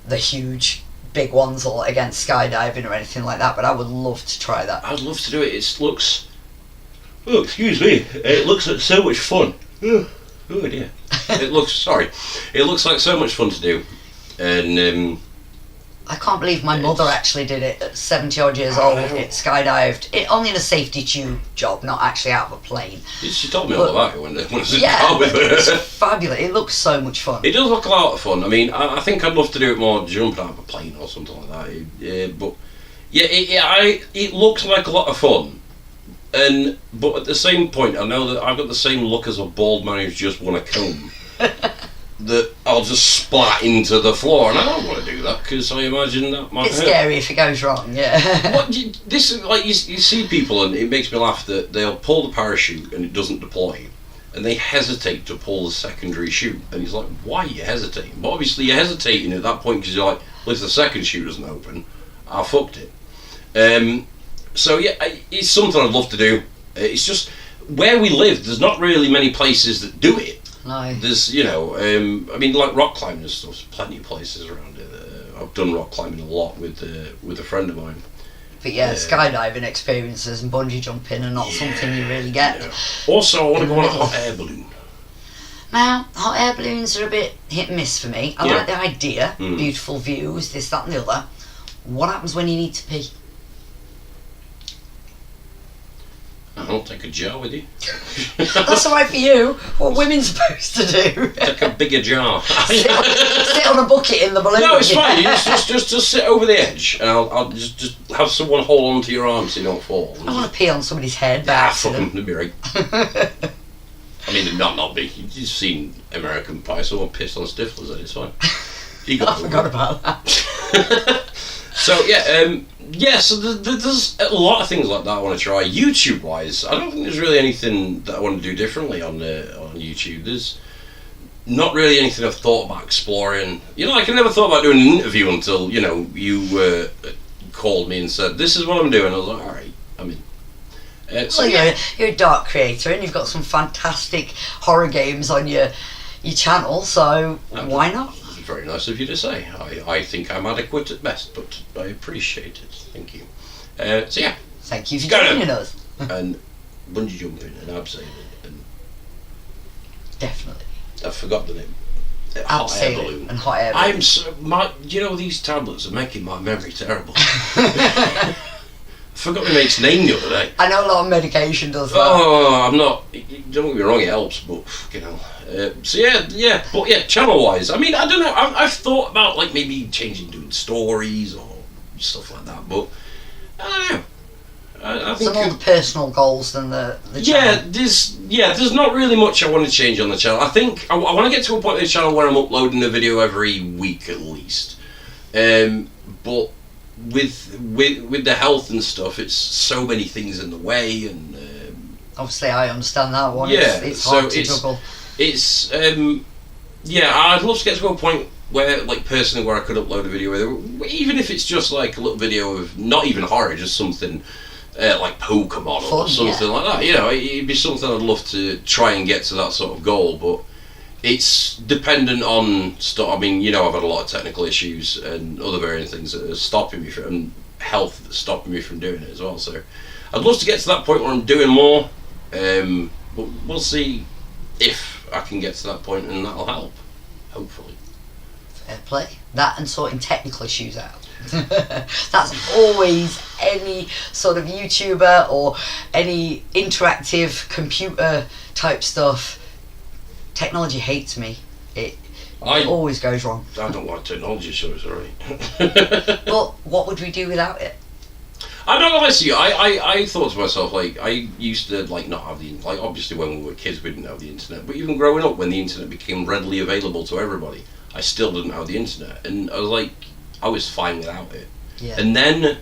the huge big ones or against skydiving or anything like that, but I would love to try that. I'd love to do it. It looks. Oh, excuse me. It looks like so much fun. Oh dear. It looks like so much fun to do, and I can't believe my mother actually did it at 70 odd years old. It skydived. It only in a safety tube job, not actually out of a plane. She told me all about it when I was in the car with her. It's fabulous. It looks so much fun. It does look a lot of fun. I think I'd love to do it more jumping out of a plane or something like that. But it looks like a lot of fun. But at the same point, I know that I've got the same look as a bald man who's just won a comb. That I'll just splat into the floor, and I don't want to do that because I imagine that might It's hurt. scary if it goes wrong, yeah. This is like you see people, and it makes me laugh that they'll pull the parachute and it doesn't deploy, and they hesitate to pull the secondary chute, and it's like, why are you hesitating? But obviously you're hesitating at that point because you're like, well, if the second chute doesn't open, I fucked it. So yeah, it's something I'd love to do. It's just where we live, there's not really many places that do it. No. There's, like rock climbing and stuff. There's plenty of places around it. I've done rock climbing a lot with a friend of mine. But yeah, skydiving experiences and bungee jumping are not something you really get. Yeah. Also, I want to go on a hot air balloon. Now, hot air balloons are a bit hit and miss for me. I like the idea, beautiful views, this, that and the other. What happens when you need to pee? I don't take take a jar with you. That's alright for you. What are women supposed to do? Take a bigger jar. sit on a bucket in the balloon. No, it's fine. You just sit over the edge, and I'll just have someone hold on to your arm so you don't fall. I want to pee on somebody's head. Fuck them. They'd be right. I mean, not big. You've seen American Pie. Someone pissed on Stifler's head. It's fine. I forgot about that. So yeah, so there's a lot of things like that I want to try. YouTube wise, I don't think there's really anything that I want to do differently on YouTube. There's not really anything I've thought about exploring. You know, like I never thought about doing an interview until you called me and said this is what I'm doing. I was like, all right, I'm in. So well, you're a dark creator and you've got some fantastic horror games on your channel, so why not? Very nice of you to say. I think I'm adequate at best, but I appreciate it. Thank you. So yeah. Thank you for joining us. And bungee jumping and abseiling and definitely. I forgot the name. Hot air balloon and hot air balloon. You know, these tablets are making my memory terrible. I forgot my mate's name the other day. I know a lot of medication does that. Oh, I'm not. Don't get me wrong, it helps, but you know. So yeah, but yeah, channel wise, I mean, I don't know. I've thought about like maybe doing stories or stuff like that, but I don't know. I think some more personal goals than the channel. There's not really much I want to change on the channel. I think I want to get to a point in the channel where I'm uploading a video every week at least. But with the health and stuff, it's so many things in the way, and obviously I understand that one. Yeah, it's hard to juggle. It's I'd love to get to a point where, like, personally, where I could upload a video, even if it's just like a little video of not even horror, just something like Pokemon or something like that. You know, it'd be something I'd love to try and get to that sort of goal, but it's dependent on stuff. I mean, you know, I've had a lot of technical issues and other various things that are stopping me and health that's stopping me from doing it as well. So I'd love to get to that point where I'm doing more, but we'll see if I can get to that point, and that'll help, hopefully. Fair play. That and sorting technical issues out. That's always any sort of YouTuber or any interactive computer type stuff. Technology hates me. It always goes wrong. I don't like technology, so it's alright. Well, what would we do without it? I'm not gonna lie to you. I thought to myself, like, I used to like not have the, like, obviously when we were kids we didn't have the internet, but even growing up when the internet became readily available to everybody, I still didn't have the internet, and I was like, I was fine without it. Yeah. And then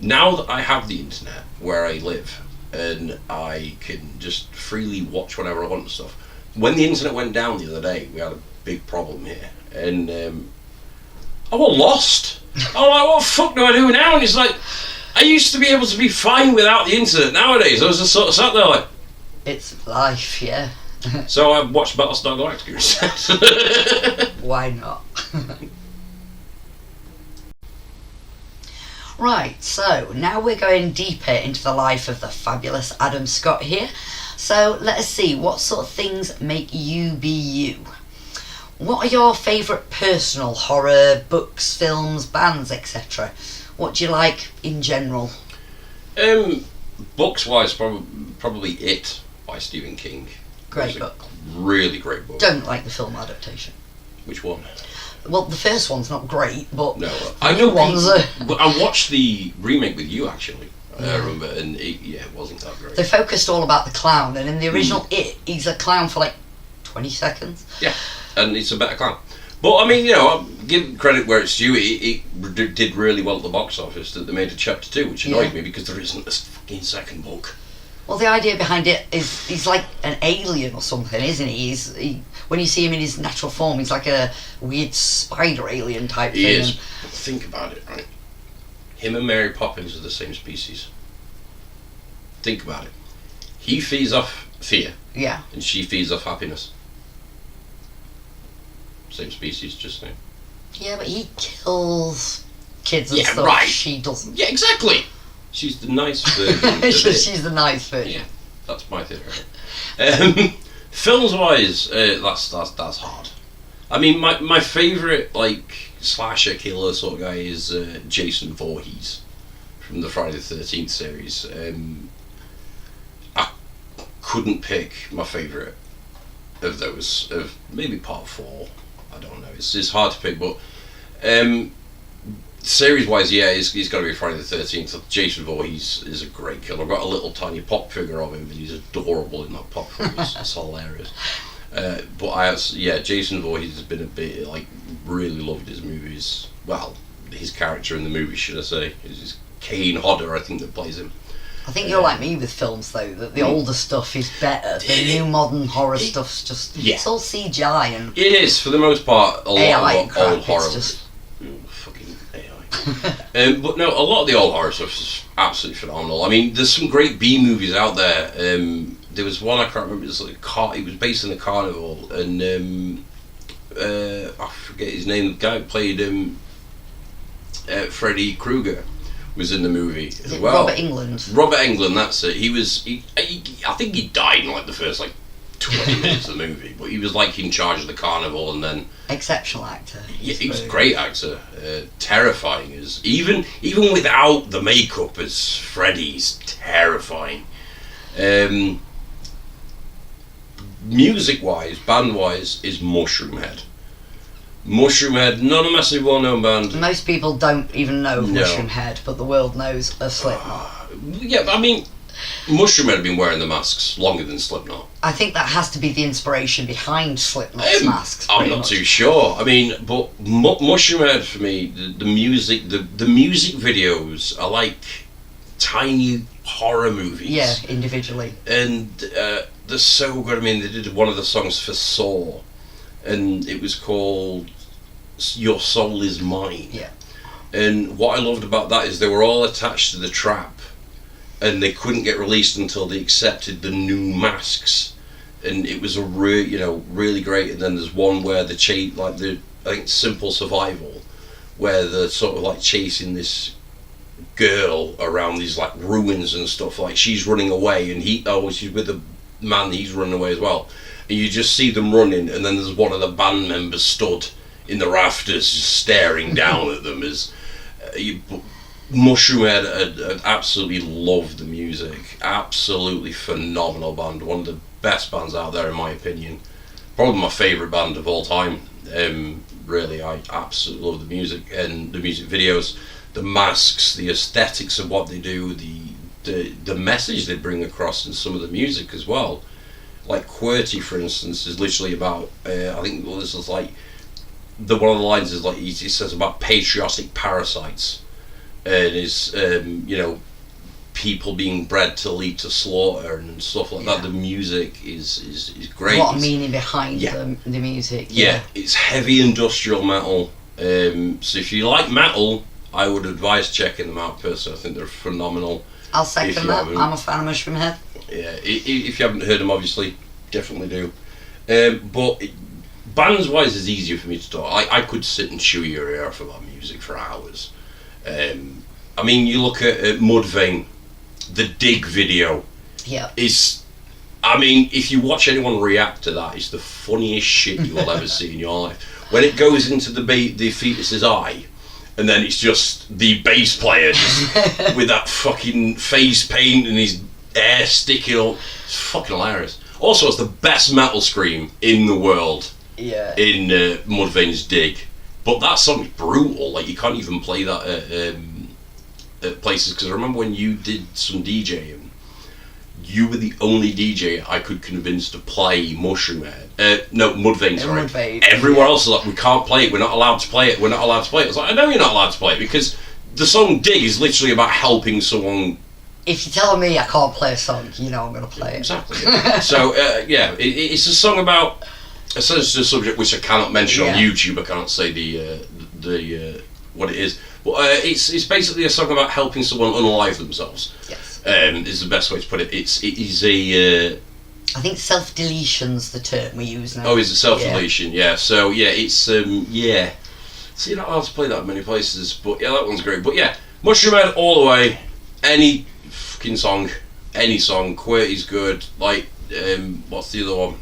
now that I have the internet where I live and I can just freely watch whatever I want and stuff. When the internet went down the other day, we had a big problem here, and I was lost. I was like, what the fuck do I do now? And it's like, I used to be able to be fine without the internet. Nowadays, I was just sort of sat there like... It's life, yeah. So I watched Battlestar Galactica instead. Why not? Right, so now we're going deeper into the life of the fabulous Adam Scott here. So let us see, what sort of things make you be you? What are your favourite personal horror books, films, bands, etc.? What do you like in general? Books wise, probably It by Stephen King. Great book. Really great book. Don't like the film adaptation. Which one? Well, the first one's not great, but no, I know ones. I watched the remake with you actually. I remember, and it wasn't that great. They focused all about the clown, and in the original It, he's a clown for like 20 seconds. Yeah, and it's a better clown. But I mean, you know, I'll give credit where it's due. It did really well at the box office. That they made a chapter 2, which annoyed me because there isn't a fucking second book. Well, the idea behind it is he's like an alien or something, isn't he? When you see him in his natural form, he's like a weird spider alien type thing. He is. But think about it, right? Him and Mary Poppins are the same species. Think about it. He feeds off fear. Yeah. And she feeds off happiness. Same species, just saying. Yeah, but he kills kids and stuff. Right. She doesn't. Yeah, exactly. She's the nice version. She's the nice version. Yeah, that's my theory. Films wise, that's hard. I mean, my favourite like slasher killer sort of guy is Jason Voorhees from the Friday the 13th series. I couldn't pick my favourite of those. Of maybe part 4. I don't know. It's hard to pick, but series wise, yeah, he's got to be Friday the 13th. Jason Voorhees is a great killer. I've got a little tiny pop figure of him, and he's adorable in that pop figure. It's hilarious. But Jason Voorhees has been a bit like really loved his movies. Well, his character in the movie, should I say, is Kane Hodder, I think, that plays him. I think you're like me with films, though, that the older stuff is better. The new modern horror stuff's just... Yeah. It's all CGI and... It is, for the most part, a lot of crap, old horror. Just... Fucking AI. But no, a lot of the old horror stuff is absolutely phenomenal. I mean, there's some great B movies out there. There was one, I can't remember, it was based in the carnival, and I forget his name, the guy who played Freddy Krueger was in the movie as well. Robert Englund? Robert Englund, that's it. I think he died in like the first 20 minutes of the movie, but he was like in charge of the carnival, and then... Exceptional actor. Yeah, he was a great actor. Terrifying as... Even without the makeup as Freddy's terrifying. Music-wise, band-wise, is Mushroomhead. Mushroomhead, not a massive well-known band. Most people don't even know of Mushroomhead, but the world knows of Slipknot. Yeah, but I mean, Mushroomhead have been wearing the masks longer than Slipknot. I think that has to be the inspiration behind Slipknot's masks. I'm not too sure. I mean, but Mushroomhead for me, the music, the music videos are like tiny horror movies. Yeah, individually. And they're so good. I mean, they did one of the songs for Saw, and it was called Your Soul Is Mine. Yeah. And what I loved about that is they were all attached to the trap, and they couldn't get released until they accepted the new masks. And it was a really great. And then there's one where I think Simple Survival, where they're sort of like chasing this girl around these like ruins and stuff. Like she's running away, and she's with a man. He's running away as well. And you just see them running, and then there's one of the band members stood in the rafters, just staring down at them. Mushroomhead absolutely loved the music. Absolutely phenomenal band. One of the best bands out there, in my opinion. Probably my favourite band of all time. Really, I absolutely love the music and the music videos, the masks, the aesthetics of what they do, the message they bring across in some of the music as well. Like QWERTY, for instance, is literally about I think this is like one of the lines is like he says about patriotic parasites, and is people being bred to lead to slaughter and stuff like that. The music is great. What a meaning behind the music. Yeah, it's heavy industrial metal. So if you like metal, I would advise checking them out personally. I think they're phenomenal. I'll second that. I'm a fan of Mushroomhead. Yeah, if you haven't heard them, obviously, definitely do. But bands-wise, it's easier for me to talk. I could sit and chew your ear off about music for hours. I mean, you look at Mudvayne, the Dig video. Yeah. I mean, if you watch anyone react to that, it's the funniest shit you will ever see in your life. When it goes into the fetus's eye, and then it's just the bass player just with that fucking face paint and his hair sticking up. It's fucking hilarious. Also, it's the best metal scream in the world. Yeah. In Mudvayne's Dig. But that song's brutal. Like, you can't even play that at places. Because I remember when you did some DJing, you were the only DJ I could convince to play Mushroomhead. No, Mudvayne, sorry. Mudvayne. Everywhere else is like, we can't play it, we're not allowed to play it, we're not allowed to play it. I was like, I know you're not allowed to play it, because the song Dig is literally about helping someone. If you're telling me I can't play a song, you know I'm going to play it. Exactly. So, it's a song about a sensitive subject which I cannot mention on YouTube. I can't say the what it is. But it's basically a song about helping someone unalive themselves. Yes. Is the best way to put it. It is a... I think self-deletion's the term we use now. Oh, is it self-deletion? Yeah. So, yeah, it's... So you're not allowed to play that in many places. But, yeah, that one's great. But, yeah, Mushroomhead all the way. Any fucking song. Any song. QWERTY's good. Like, what's the other one?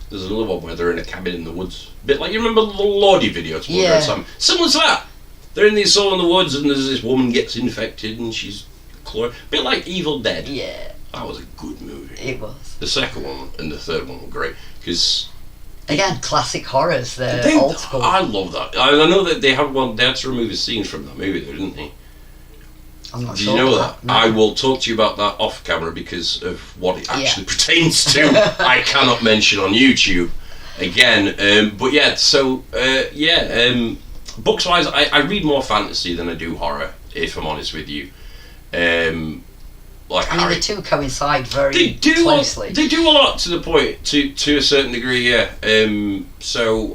There's another one where they're in a cabin in the woods. A bit like, you remember the Lordy video? Similar to that. They're in this all in the woods, and there's this woman gets infected, and she's... A bit like Evil Dead. Yeah. That was a good movie. It was. The second one and the third one were great because again, classic horrors. They're old school. I love that. I know that they had to remove scenes from that movie, though, didn't they? I'm not Do sure. you know that? No. I will talk to you about that off camera because of what it actually pertains to. I cannot mention on YouTube again. But yeah, so books wise, I read more fantasy than I do horror. If I'm honest with you, like the two coincide very closely. They do a lot to the point to a certain degree. Yeah. So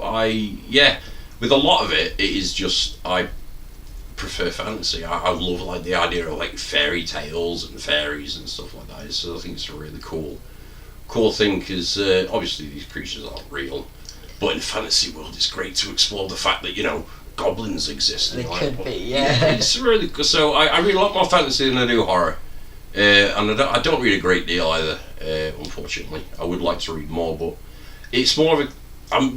with a lot of it, it is just I prefer fantasy. I love like the idea of like fairy tales and fairies and stuff like that. So I think it's a really cool thing because obviously these creatures aren't real, but in the fantasy world it's great to explore the fact that goblins exist. They could be, it's really good. So I read a lot more fantasy than I do horror, and I don't read a great deal either. Unfortunately, I would like to read more, but it's more of a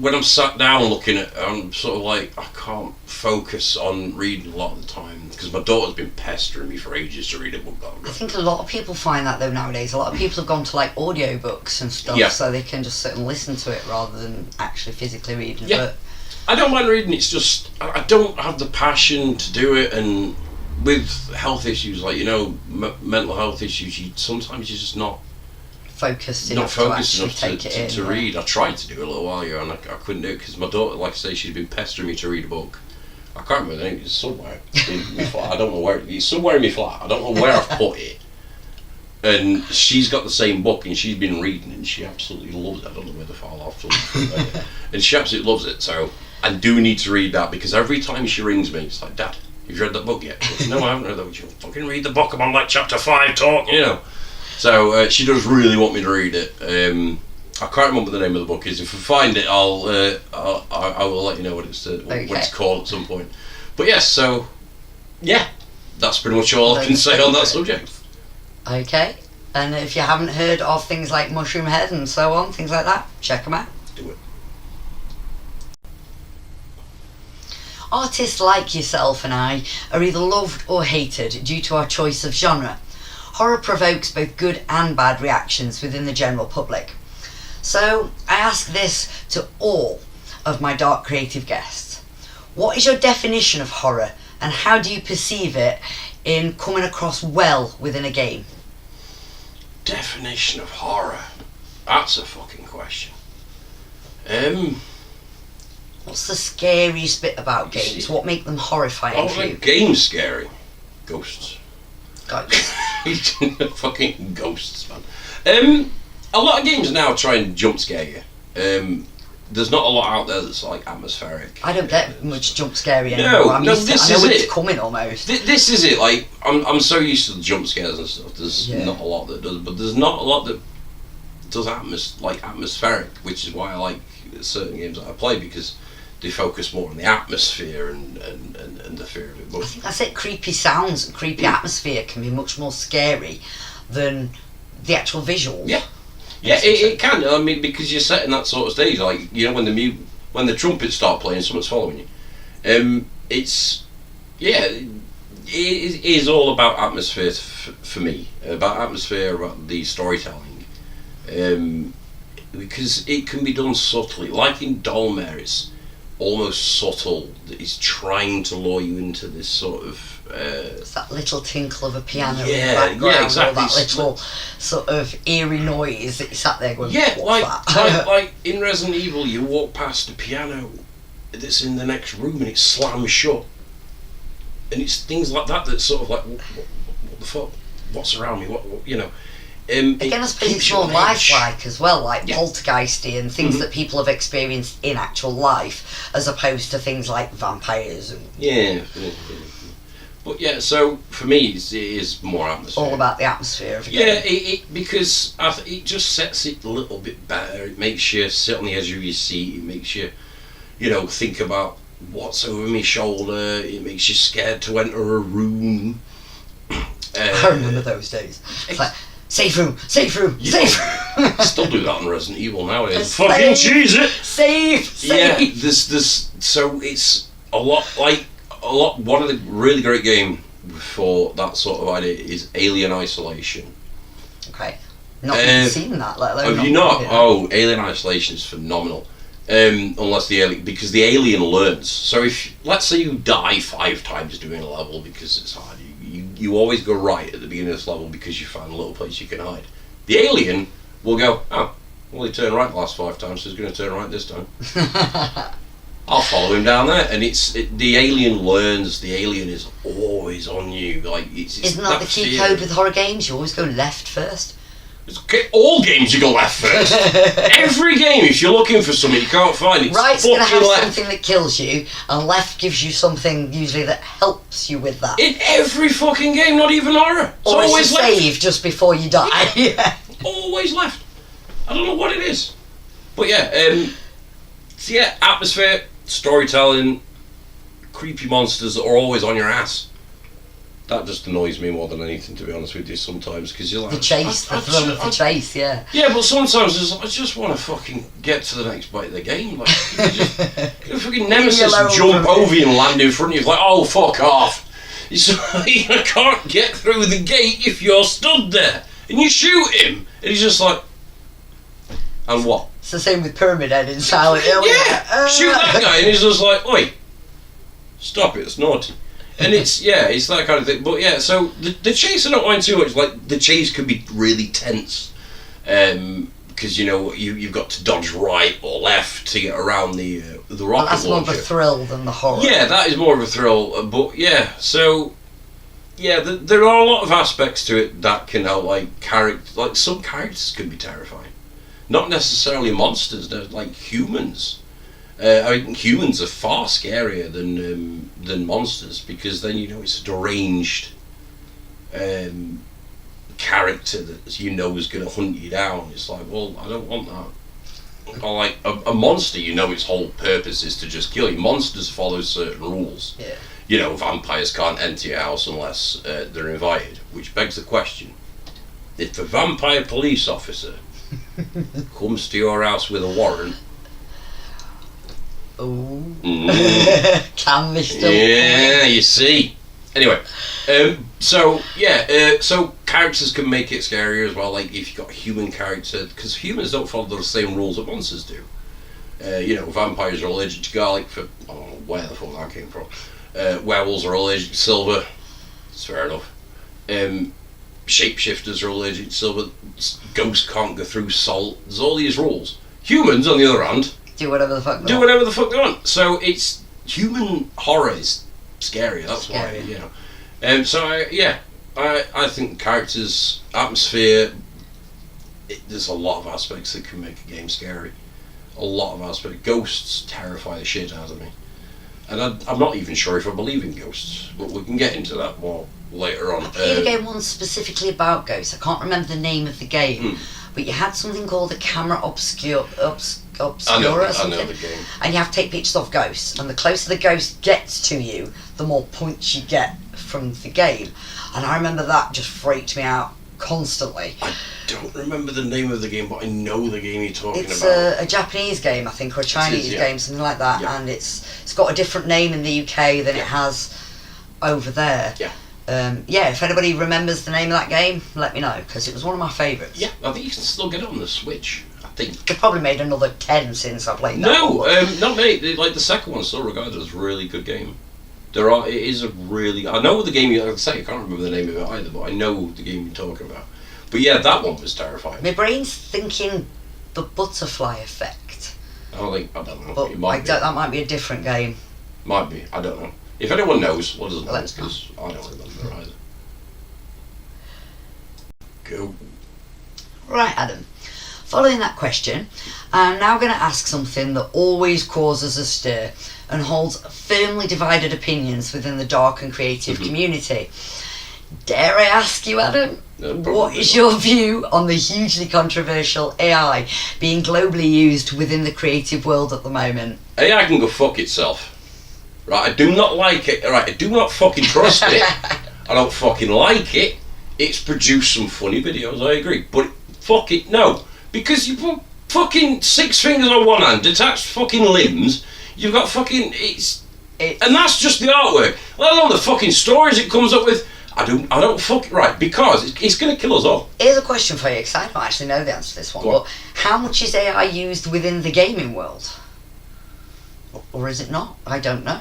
when I'm sat down looking at, I'm sort of like I can't focus on reading a lot of the time because my daughter's been pestering me for ages to read a book. I think a lot of people find that though nowadays. A lot of people have gone to like audiobooks and stuff, so they can just sit and listen to it rather than actually physically reading. Yeah. But I don't mind reading. It's just I don't have the passion to do it, and with health issues, like mental health issues, sometimes you're just not focused enough to in, read. I tried to do it a little while ago and I couldn't do it because my daughter, like I say, she's been pestering me to read a book. I can't remember the name. It's somewhere in my flat. I don't know where it's somewhere in my flat. I don't know where I've put it. And she's got the same book and she's been reading and she absolutely loves it. I don't know where the file off and she absolutely loves it. So I do need to read that because every time she rings me, it's like, Dad, have you read that book yet? Goes, no, I haven't read that book. You fucking read the book. I'm on like chapter 5 talking, So she does really want me to read it. I can't remember the name of the book is. If I find it, I will let you know what it's called at some point. But yes, that's pretty much all I can say on that subject. Okay, and if you haven't heard of things like Mushroom Head and so on, things like that, check them out. Do it. Artists like yourself and I are either loved or hated due to our choice of genre. Horror provokes both good and bad reactions within the general public. So I ask this to all of my dark creative guests. What is your definition of horror and how do you perceive it in coming across well within a game? Definition of horror? That's a fucking question. What's the scariest bit about games? What make them horrifying for you? Games scary? Ghosts. Ghosts. Fucking ghosts, man. A lot of games now try and jump scare you. There's not a lot out there that's like atmospheric. I don't get much jump scary anymore. I know it's coming almost. This is it. Like I'm so used to the jump scares and stuff. There's not a lot that does, but there's not a lot that does atmospheric, which is why I like certain games that I play because they focus more on the atmosphere and the fear of it. But I think that's it. Creepy sounds and creepy atmosphere can be much more scary than the actual visuals. Yeah, it can. I mean, because you're set in that sort of stage, like when the trumpets start playing, someone's following you. It is all about atmosphere for me. About atmosphere, about the storytelling, because it can be done subtly. Like in Dolmare, it's almost subtle. It's trying to lure you into this sort of. It's that little tinkle of a piano in the background, exactly. Or that little sort of eerie noise that you sat there going, what's that? like in Resident Evil, you walk past a piano that's in the next room and it slams shut, and it's things like that that's sort of like, what the fuck? What's around me? What Again, I suppose it's more lifelike as well, like poltergeisty and things that people have experienced in actual life, as opposed to things like vampires and But so for me, it is more atmosphere. All about the atmosphere of a game. Because it just sets it a little bit better. It makes you sit on the edge of your seat. It makes you, think about what's over my shoulder. It makes you scared to enter a room. I remember those days. It's like, safe room. Still do that on Resident Evil nowadays. Fucking cheese it. Safe. Yeah, so it's a lot. One of the really great game for that sort of idea is Alien Isolation. Okay. Not even seen that, let alone. Have you not? Oh, Alien Isolation is phenomenal. Unless because the alien learns. So if, let's say you die 5 times doing a level because it's hard, you always go right at the beginning of this level because you find a little place you can hide. The alien will go, oh, well, he turned right the last 5 times, so he's going to turn right this time. I'll follow him down there, and the alien learns. The alien is always on you. Like isn't that the key code with horror games? You always go left first. It's okay. All games you go left first. Every game, if you're looking for something you can't find, it's right's going to have left. something that kills you, and left gives you something usually that helps you with that. In every fucking game, not even horror. It's or always it's a left. save just before you die. Yeah. Always left. I don't know what it is, but yeah. So yeah, atmosphere, storytelling, creepy monsters that are always on your ass. That just annoys me more than anything, to be honest with you, sometimes, because you're like... The chase, the thrill of the chase, yeah. Yeah, but sometimes I just want to fucking get to the next bite of the game. Like, you just, you fucking nemesis jump over you and land in front of you. Like, oh, fuck off. It's like, I can't get through the gate if you're stood there. And you shoot him, and he's just like... And what? It's the same with Pyramid Head in Silent Hill. Yeah! Shoot that guy, and he's just like, oi, stop it, it's naughty. And it's that kind of thing. But yeah, so the chase I don't mind too much. Like, the chase can be really tense. Because, you've got to dodge right or left to get around the rocket launcher. That's more of a thrill than the horror. Yeah, that is more of a thrill. But yeah, so... Yeah, there are a lot of aspects to it that can help, like some characters can be terrifying. Not necessarily monsters, they're like humans. I mean, humans are far scarier than monsters, because then it's a deranged character that is going to hunt you down. It's like, well, I don't want that. Or like a monster, its whole purpose is to just kill you. Monsters follow certain rules. Yeah. Vampires can't enter your house unless they're invited, which begs the question: if a vampire police officer comes to your house with a warrant. Oh, can they still? Yeah, you see. Anyway, so characters can make it scarier as well. Like if you've got a human character, because humans don't follow the same rules that monsters do. Vampires are allergic to garlic. I don't know where the fuck that came from. Werewolves are allergic to silver. It's fair enough. Shapeshifters are allergic to silver. Ghosts can't go through salt. There's all these rules. Humans, on the other hand, do whatever the fuck they want. So it's human horror is scary. That's why, I think characters, atmosphere. There's a lot of aspects that can make a game scary. A lot of aspects. Ghosts terrify the shit out of me, and I'm not even sure if I believe in ghosts. But we can get into that more later on. I played a game once specifically about ghosts. I can't remember the name of the game, but you had something called a camera obscura or something. I know the game. And you have to take pictures of ghosts, and the closer the ghost gets to you, the more points you get from the game. And I remember that just freaked me out constantly. I don't remember the name of the game, but I know the game you're talking about. It's a Japanese game, I think, or a Chinese game, something like that. Yeah. And it's got a different name in the UK than it has over there. Yeah. If anybody remembers the name of that game, let me know, because it was one of my favourites. Yeah, I think you can still get it on the Switch, I think. They've probably made another 10 since I played that. No, not many. Like, the second one's still regarded as a really good game. It is a really... I know the game, like I say, I can't remember the name of it either, but I know the game you're talking about. But yeah, that one was terrifying. My brain's thinking the butterfly effect. I don't know. But it might be. that might be a different game. Might be, I don't know. If anyone knows, let us know, because I don't remember either. Go. Right, Adam. Following that question, I'm now going to ask something that always causes a stir and holds firmly divided opinions within the dark and creative community. Dare I ask you, Adam, what is your view on the hugely controversial AI being globally used within the creative world at the moment? AI can go fuck itself. Right, I do not like it. Right, I do not fucking trust it. I don't fucking like it. It's produced some funny videos, I agree. But fuck it, no. Because you put fucking 6 fingers on one hand, detached fucking limbs, you've got fucking... And that's just the artwork. Let alone the fucking stories it comes up with. I don't fuck right, because it's going to kill us all. Here's a question for you, because I don't actually know the answer to this one. But how much is AI used within the gaming world, or is it not? I don't know.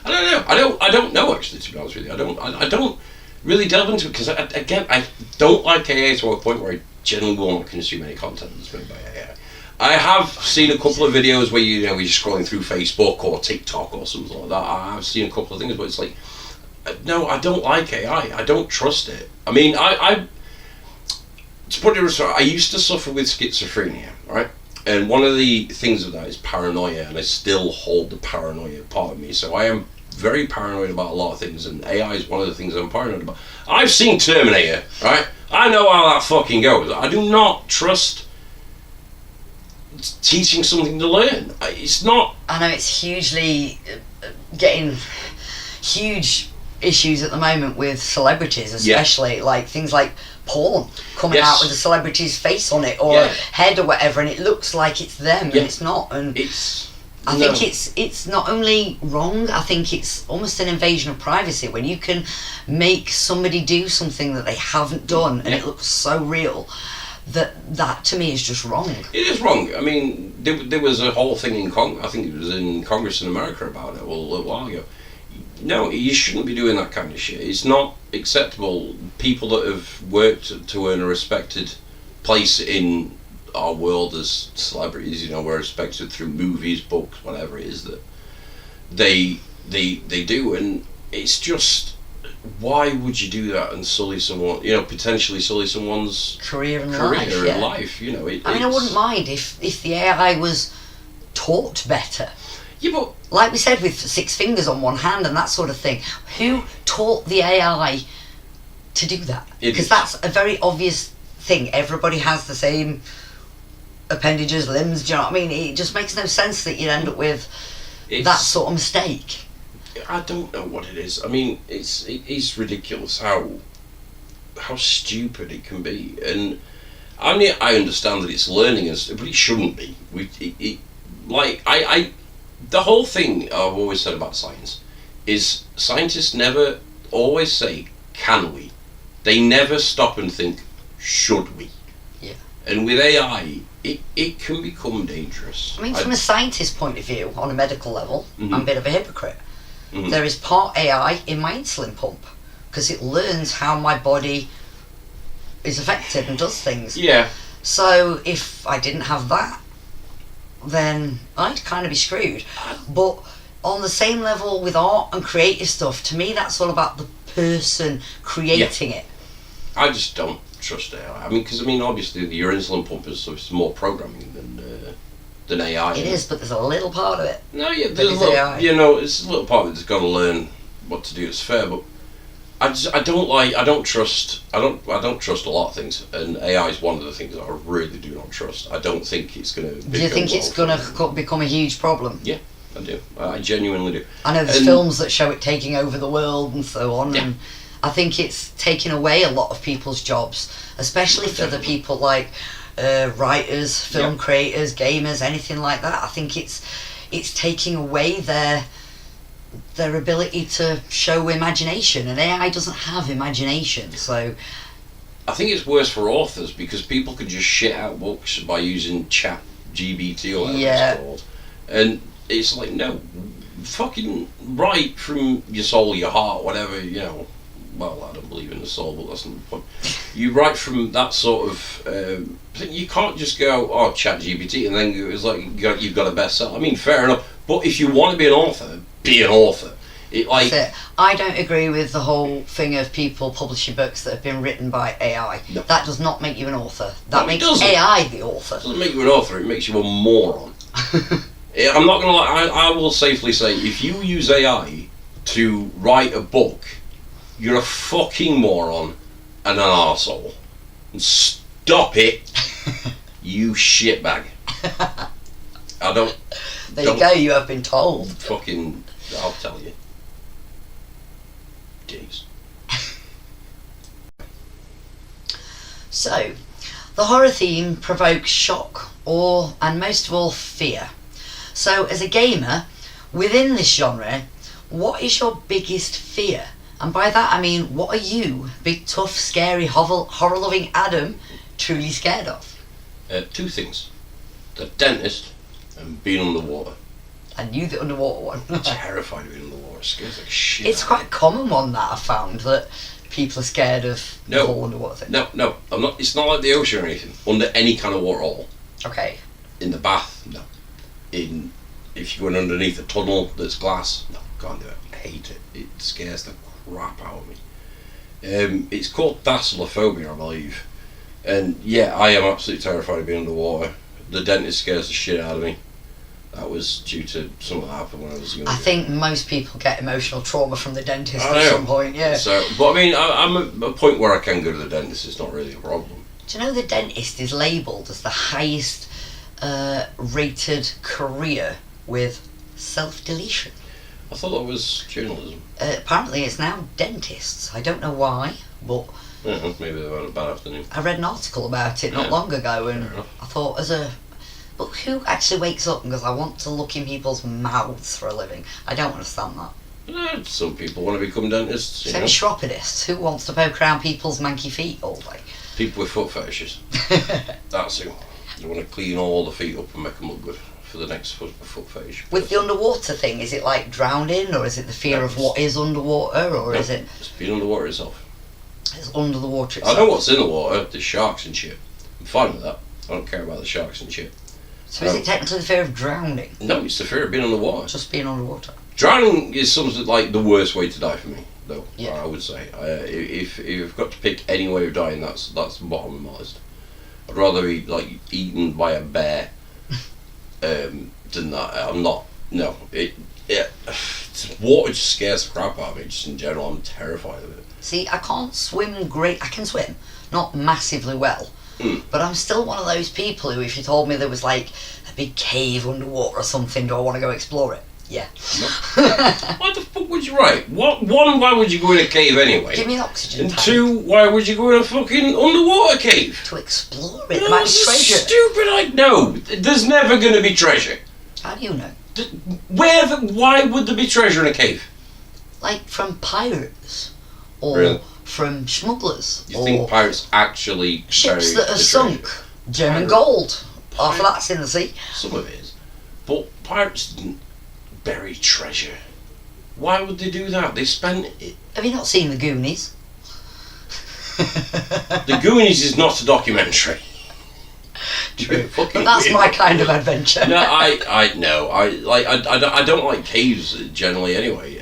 I don't know. I don't know, actually, to be honest with you. I don't really delve into it, because I don't like AI to a point where I generally will not consume any content that's made by AI. I have seen a couple of videos where you're scrolling through Facebook or TikTok or something like that. I've seen a couple of things, but it's like, no, I don't like AI. I don't trust it. I mean, I to put it I used to suffer with schizophrenia, right? And one of the things of that is paranoia, and I still hold the paranoia part of me. So I am very paranoid about a lot of things, and AI is one of the things I'm paranoid about. I've seen Terminator, right? I know how that fucking goes. I do not trust teaching something to learn. It's not. I know it's hugely getting huge issues at the moment with celebrities, especially like things like porn coming out with a celebrity's face on it or head or whatever, and it looks like it's them and it's not. And I think it's not only wrong, I think it's almost an invasion of privacy when you can make somebody do something that they haven't done and it looks so real. That to me is just wrong. It is wrong. I mean, there was a whole thing in I think it was in Congress in America about it a little while ago. No, you shouldn't be doing that kind of shit. It's not acceptable. People that have worked to earn a respected place in our world as celebrities, we're respected through movies, books, whatever it is that they do, and it's just, why would you do that and sully someone, potentially sully someone's career and life? I mean, I wouldn't mind if the AI was taught better. Yeah, but like we said, with 6 fingers on one hand and that sort of thing, who taught the AI to do that? Because that's a very obvious thing. Everybody has the same appendages, limbs. Do you know what I mean? It just makes no sense that you'd end up with that sort of mistake. I don't know what it is. I mean, it's ridiculous how stupid it can be. And I mean, I understand that it's learning, but it shouldn't be. The whole thing I've always said about science is scientists never always say, can we? They never stop and think, should we? Yeah. And with AI, it can become dangerous. I mean, from a scientist's point of view, on a medical level, Mm-hmm. I'm a bit of a hypocrite. Mm-hmm. There is part AI in my insulin pump, because it learns how my body is affected and does things. Yeah. So if I didn't have that, then I'd kind of be screwed. But on the same level with art and creative stuff, to me that's all about the person creating it. I just don't trust AI. I mean, because obviously your insulin pump is more programming than AI. It is, but there's a little part of it. No, yeah, there's a little, AI. It's a little part of it that's got to learn what to do. It's fair, but I don't trust a lot of things, and AI is one of the things that I really do not trust. I don't think it's going to. Do you think it's going to become a huge problem? Yeah, I do. I genuinely do. I know there's films that show it taking over the world and so on, and I think it's taking away a lot of people's jobs, especially for the people like writers, film creators, gamers, anything like that. I think it's taking away their ability to show imagination, and AI doesn't have imagination, so I think it's worse for authors, because people could just shit out books by using chat GBT or whatever it's called, and it's like, no, fucking write from your soul, your heart, whatever, well, I don't believe in the soul, but that's not the point. You write from that sort of thing. You can't just go, chat GPT, and then it's like you've got a bestseller. I mean, fair enough, but if you want to be an author, be an author. That's it. I don't agree with the whole thing of people publishing books that have been written by AI. No. That does not make you an author. That makes AI the author. It doesn't make you an author, it makes you a moron. I'm not going to lie, I will safely say, if you use AI to write a book, you're a fucking moron and an arsehole. And stop it, you shitbag. There you go, you have been told. Fucking, I'll tell you. Jeez. So, the horror theme provokes shock, awe, and most of all, fear. So, as a gamer, within this genre, what is your biggest fear? And by that I mean, what are you, big, tough, scary, horror-loving Adam, truly scared of? Two things. The dentist and being underwater. I knew the underwater one. I'm terrified of being underwater. It scares like shit. It's quite a common one that I've found, that people are scared of the whole underwater thing. No, I'm not. It's not like the ocean or anything. Under any kind of water hole. Okay. In the bath, no. If you're going underneath a tunnel that's glass, no, can't do it. I hate it. It scares the crap out of me. It's called thalassophobia, I believe. And yeah, I am absolutely terrified of being underwater. The dentist scares the shit out of me. That was due to something that happened when I was younger. I think most people get emotional trauma from the dentist at some point, yeah. So, but I mean, I'm at a point where I can go to the dentist. It's not really a problem. Do you know the dentist is labelled as the highest rated career with self-deletion? I thought that was journalism. Apparently it's now dentists. I don't know why, but... Yeah, maybe they've had a bad afternoon. I read an article about it not long ago, and I thought, but who actually wakes up and goes, I want to look in people's mouths for a living? I don't understand that. Some people want to become dentists. Same as chiropodists. Who wants to poke around people's manky feet all day? People with foot fetishes. That's who. They want to clean all the feet up and make them look good for the next foot fetish. With the underwater thing, is it like drowning, or is it the fear of what is underwater, or is it... It's being underwater itself. It's under the water itself. I know what's in the water. There's sharks and shit. I'm fine with that. I don't care about the sharks and shit. So is it technically the fear of drowning? No, it's the fear of being underwater. Just being underwater. Drowning is something like the worst way to die for me, though. Yeah. I would say. If you've got to pick any way of dying, that's the bottom of my list. I'd rather be like eaten by a bear than that. I'm not. No. Water just scares the crap out of me. Just in general, I'm terrified of it. See, I can't swim great. I can swim, not massively well. But I'm still one of those people who, if you told me there was like a big cave underwater or something, do I want to go explore it? Yeah. Why the fuck would you write? One, why would you go in a cave anyway? Give me an oxygen tank. And two, why would you go in a fucking underwater cave? To explore it. There might be treasure. Stupid. No, there's never going to be treasure. How do you know? Why would there be treasure in a cave? Like from pirates. Or really? From smugglers. You think pirates actually ships that are sunk? German gold. Half of that's in the sea. Some of it is. But pirates didn't bury treasure. Why would they do that? They spent it. Have you not seen The Goonies? The Goonies is not a documentary. True. But that's my kind of adventure. No, I don't like caves generally anyway.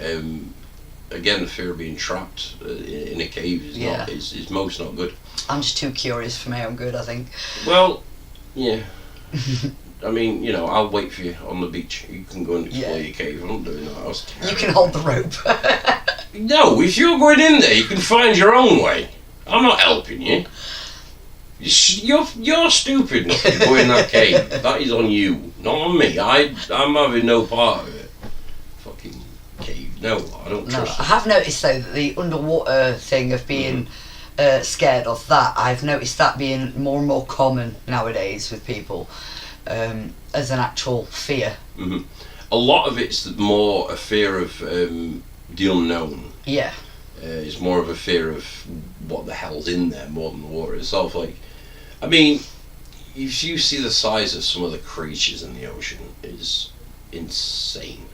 Again, the fear of being trapped in a cave is most not good. I'm just too curious for my own good, I think. Well, yeah. I mean, I'll wait for you on the beach. You can go and explore your cave. I'm not doing that. You can hold the rope. No, if you're going in there, you can find your own way. I'm not helping you. You're stupid not to go in that cave. That is on you, not on me. I'm having no part of it. Fucking cave. No, I don't trust I have noticed though that the underwater thing of being scared of that, I've noticed that being more and more common nowadays with people as an actual fear. Mm-hmm. A lot of it's more a fear of the unknown. Yeah. It's more of a fear of what the hell's in there more than the water itself. Like, I mean, if you see the size of some of the creatures in the ocean, it's insane.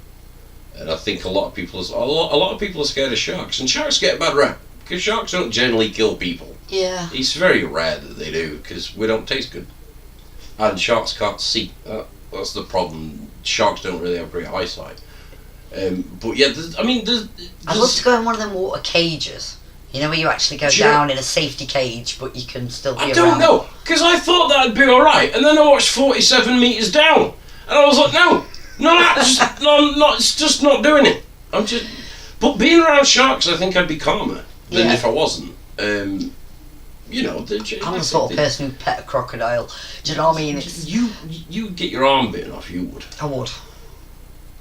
And I think a lot of people are scared of sharks, and sharks get a bad rap because sharks don't generally kill people. Yeah. It's very rare that they do because we don't taste good, and sharks can't see. That's the problem. Sharks don't really have great eyesight. But yeah, I'd love to go in one of them water cages. You know, where you actually go down in a safety cage, but you can still be around. I don't know, because I thought that'd be alright, and then I watched 47 metres down, and I was like, no, it's just not doing it. But being around sharks, I think I'd be calmer than if I wasn't. I'm the sort of person who'd pet a crocodile. Do you know what I mean? You get your arm bitten off, you would. I would.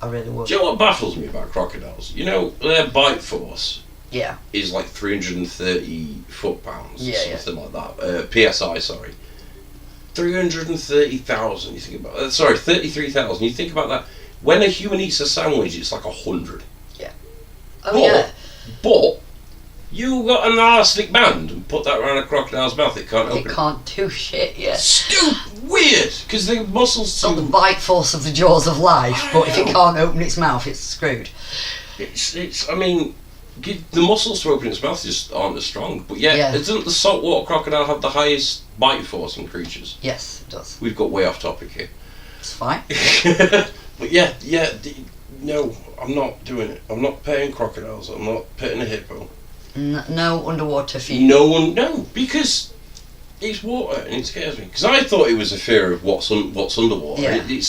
I really would. Do you know what baffles me about crocodiles? Their bite force is like 330 foot-pounds, something like that. PSI, sorry. 330,000, you think about that. Sorry, 33,000. You think about that. When a human eats a sandwich, it's like 100. Yeah. Oh, but You got an elastic band and put that around a crocodile's mouth, it can't open It can't do shit, yeah. Stupid, weird, because the muscles... It's not the bite force of the jaws of life, but if it can't open its mouth, it's screwed. I mean, the muscles to open its mouth just aren't as strong. But yeah, doesn't the saltwater crocodile have the highest bite force in creatures? Yes, it does. We've got way off topic here. It's fine. But no, I'm not doing it. I'm not petting crocodiles. I'm not petting a hippo. No underwater feet. No, because it's water and it scares me. Because I thought it was a fear of what's underwater. Yeah.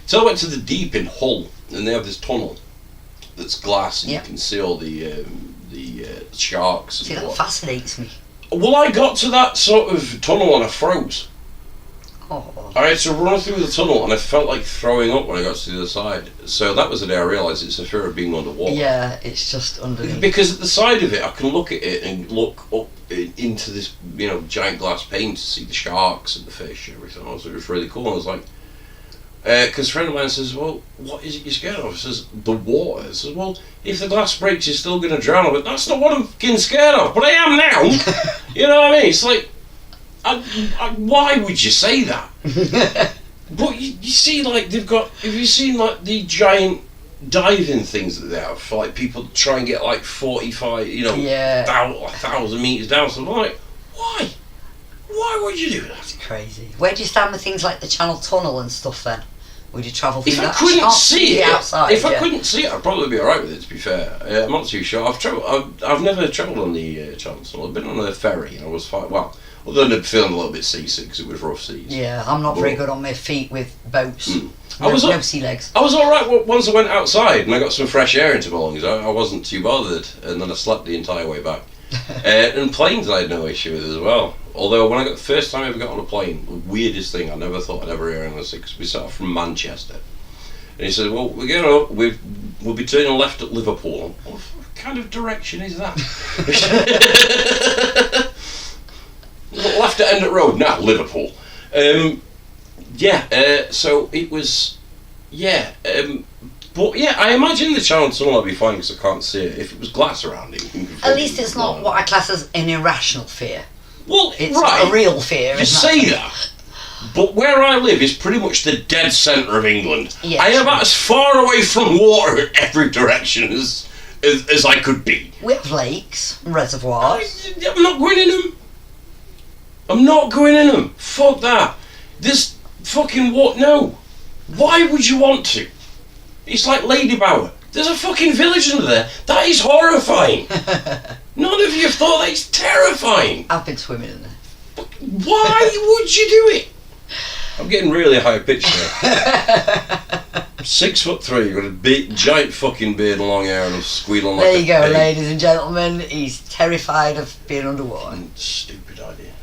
So I went to the deep in Hull, and they have this tunnel that's glass, and you can see all the sharks. See, that fascinates me. Well, I got to that sort of tunnel and I froze. Oh. I had to run through the tunnel and I felt like throwing up when I got to the other side. So that was the day I realised it's a fear of being underwater. Yeah, it's just underneath. Because at the side of it, I can look at it and look up into this, giant glass pane to see the sharks and the fish and everything else. It was really cool. And I was like, because a friend of mine says, well, what is it you're scared of? He says, the water. I says, well, if the glass breaks, you're still going to drown. But that's not what I'm fucking scared of. But I am now. You know what I mean? It's like, why would you say that? But you see, like, they've got... Have you seen, like, the giant diving things that they have? For, like, people try and get, like, 45, 1,000 metres down. So I'm like, why? Why would you do that? It's crazy. Where do you stand with things like the Channel Tunnel and stuff then? Would you travel through that? If I couldn't see it, outside, I couldn't see it, I'd probably be alright with it, to be fair. I'm not too sure. I've never travelled on the Channel Tunnel. I've been on a ferry, and I was fine. Well, other than feeling a little bit seasick because it was rough seas. Yeah, I'm not very good on my feet with boats. No sea legs. I was alright once I went outside and I got some fresh air into my lungs. I wasn't too bothered, and then I slept the entire way back. And planes I had no issue with as well. Although when the first time I ever got on a plane, the weirdest thing I never thought I'd ever hear anyone say, because we set off from Manchester. And he said, well, we're going up, we'll be turning left at Liverpool. What kind of direction is that? Left at Endett Road, now Liverpool. So it was, but yeah, I imagine the Channel Tunnel would be fine because I can't see it. If it was glass around it, at least it's not what I class as an irrational fear. Well, it's a real fear. You say that, but where I live is pretty much the dead centre of England. Yeah, I am about as far away from water in every direction as I could be. We have lakes and reservoirs. I'm not going in them. I'm not going in them. Fuck that. This fucking what? No. Why would you want to? It's like Lady Bower. There's a fucking village under there. That is horrifying. None of you have thought that. It's terrifying. I've been swimming in there. But why would you do it? I'm getting really high pitched now. 6'3", got a big, giant fucking beard and long hair, and I'm squealing like there you go, pig. ladies and gentlemen. He's terrified of being underwater. Stupid idea.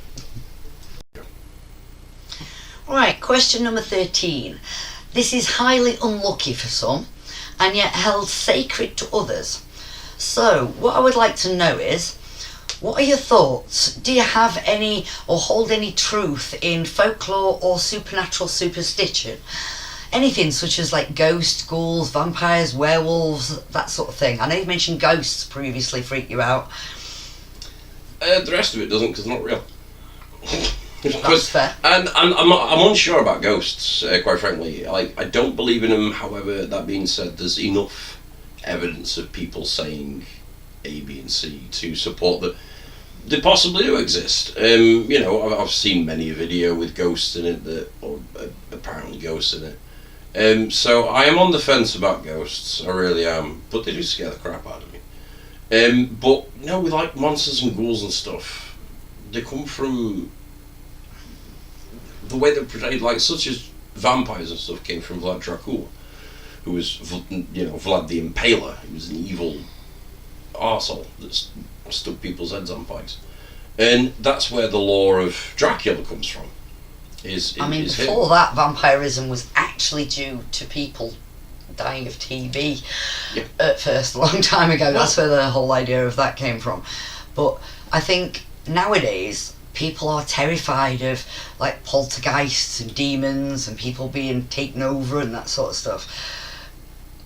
Right, question number 13. This is highly unlucky for some, and yet held sacred to others. So, what I would like to know is, what are your thoughts? Do you have any or hold any truth in folklore or supernatural superstition? Anything such as like ghosts, ghouls, vampires, werewolves, that sort of thing. I know you mentioned ghosts previously freak you out. The rest of it doesn't, because they're not real. That's fair. And I'm unsure about ghosts, quite frankly. I don't believe in them. However, that being said, there's enough evidence of people saying A, B, and C to support that they possibly do exist. I've seen many a video with ghosts in it, or apparently ghosts in it. So I am on the fence about ghosts. I really am. But they do scare the crap out of me. But with like monsters and ghouls and stuff, they come from the way they're portrayed, like such as vampires and stuff, came from Vlad Dracula, who was, Vlad the Impaler. He was an evil arsehole that stuck people's heads on pikes, and that's where the lore of Dracula comes from. Before that, vampirism was actually due to people dying of TB. Yep. At first, a long time ago. That's where the whole idea of that came from. But I think nowadays people are terrified of like poltergeists and demons and people being taken over and that sort of stuff.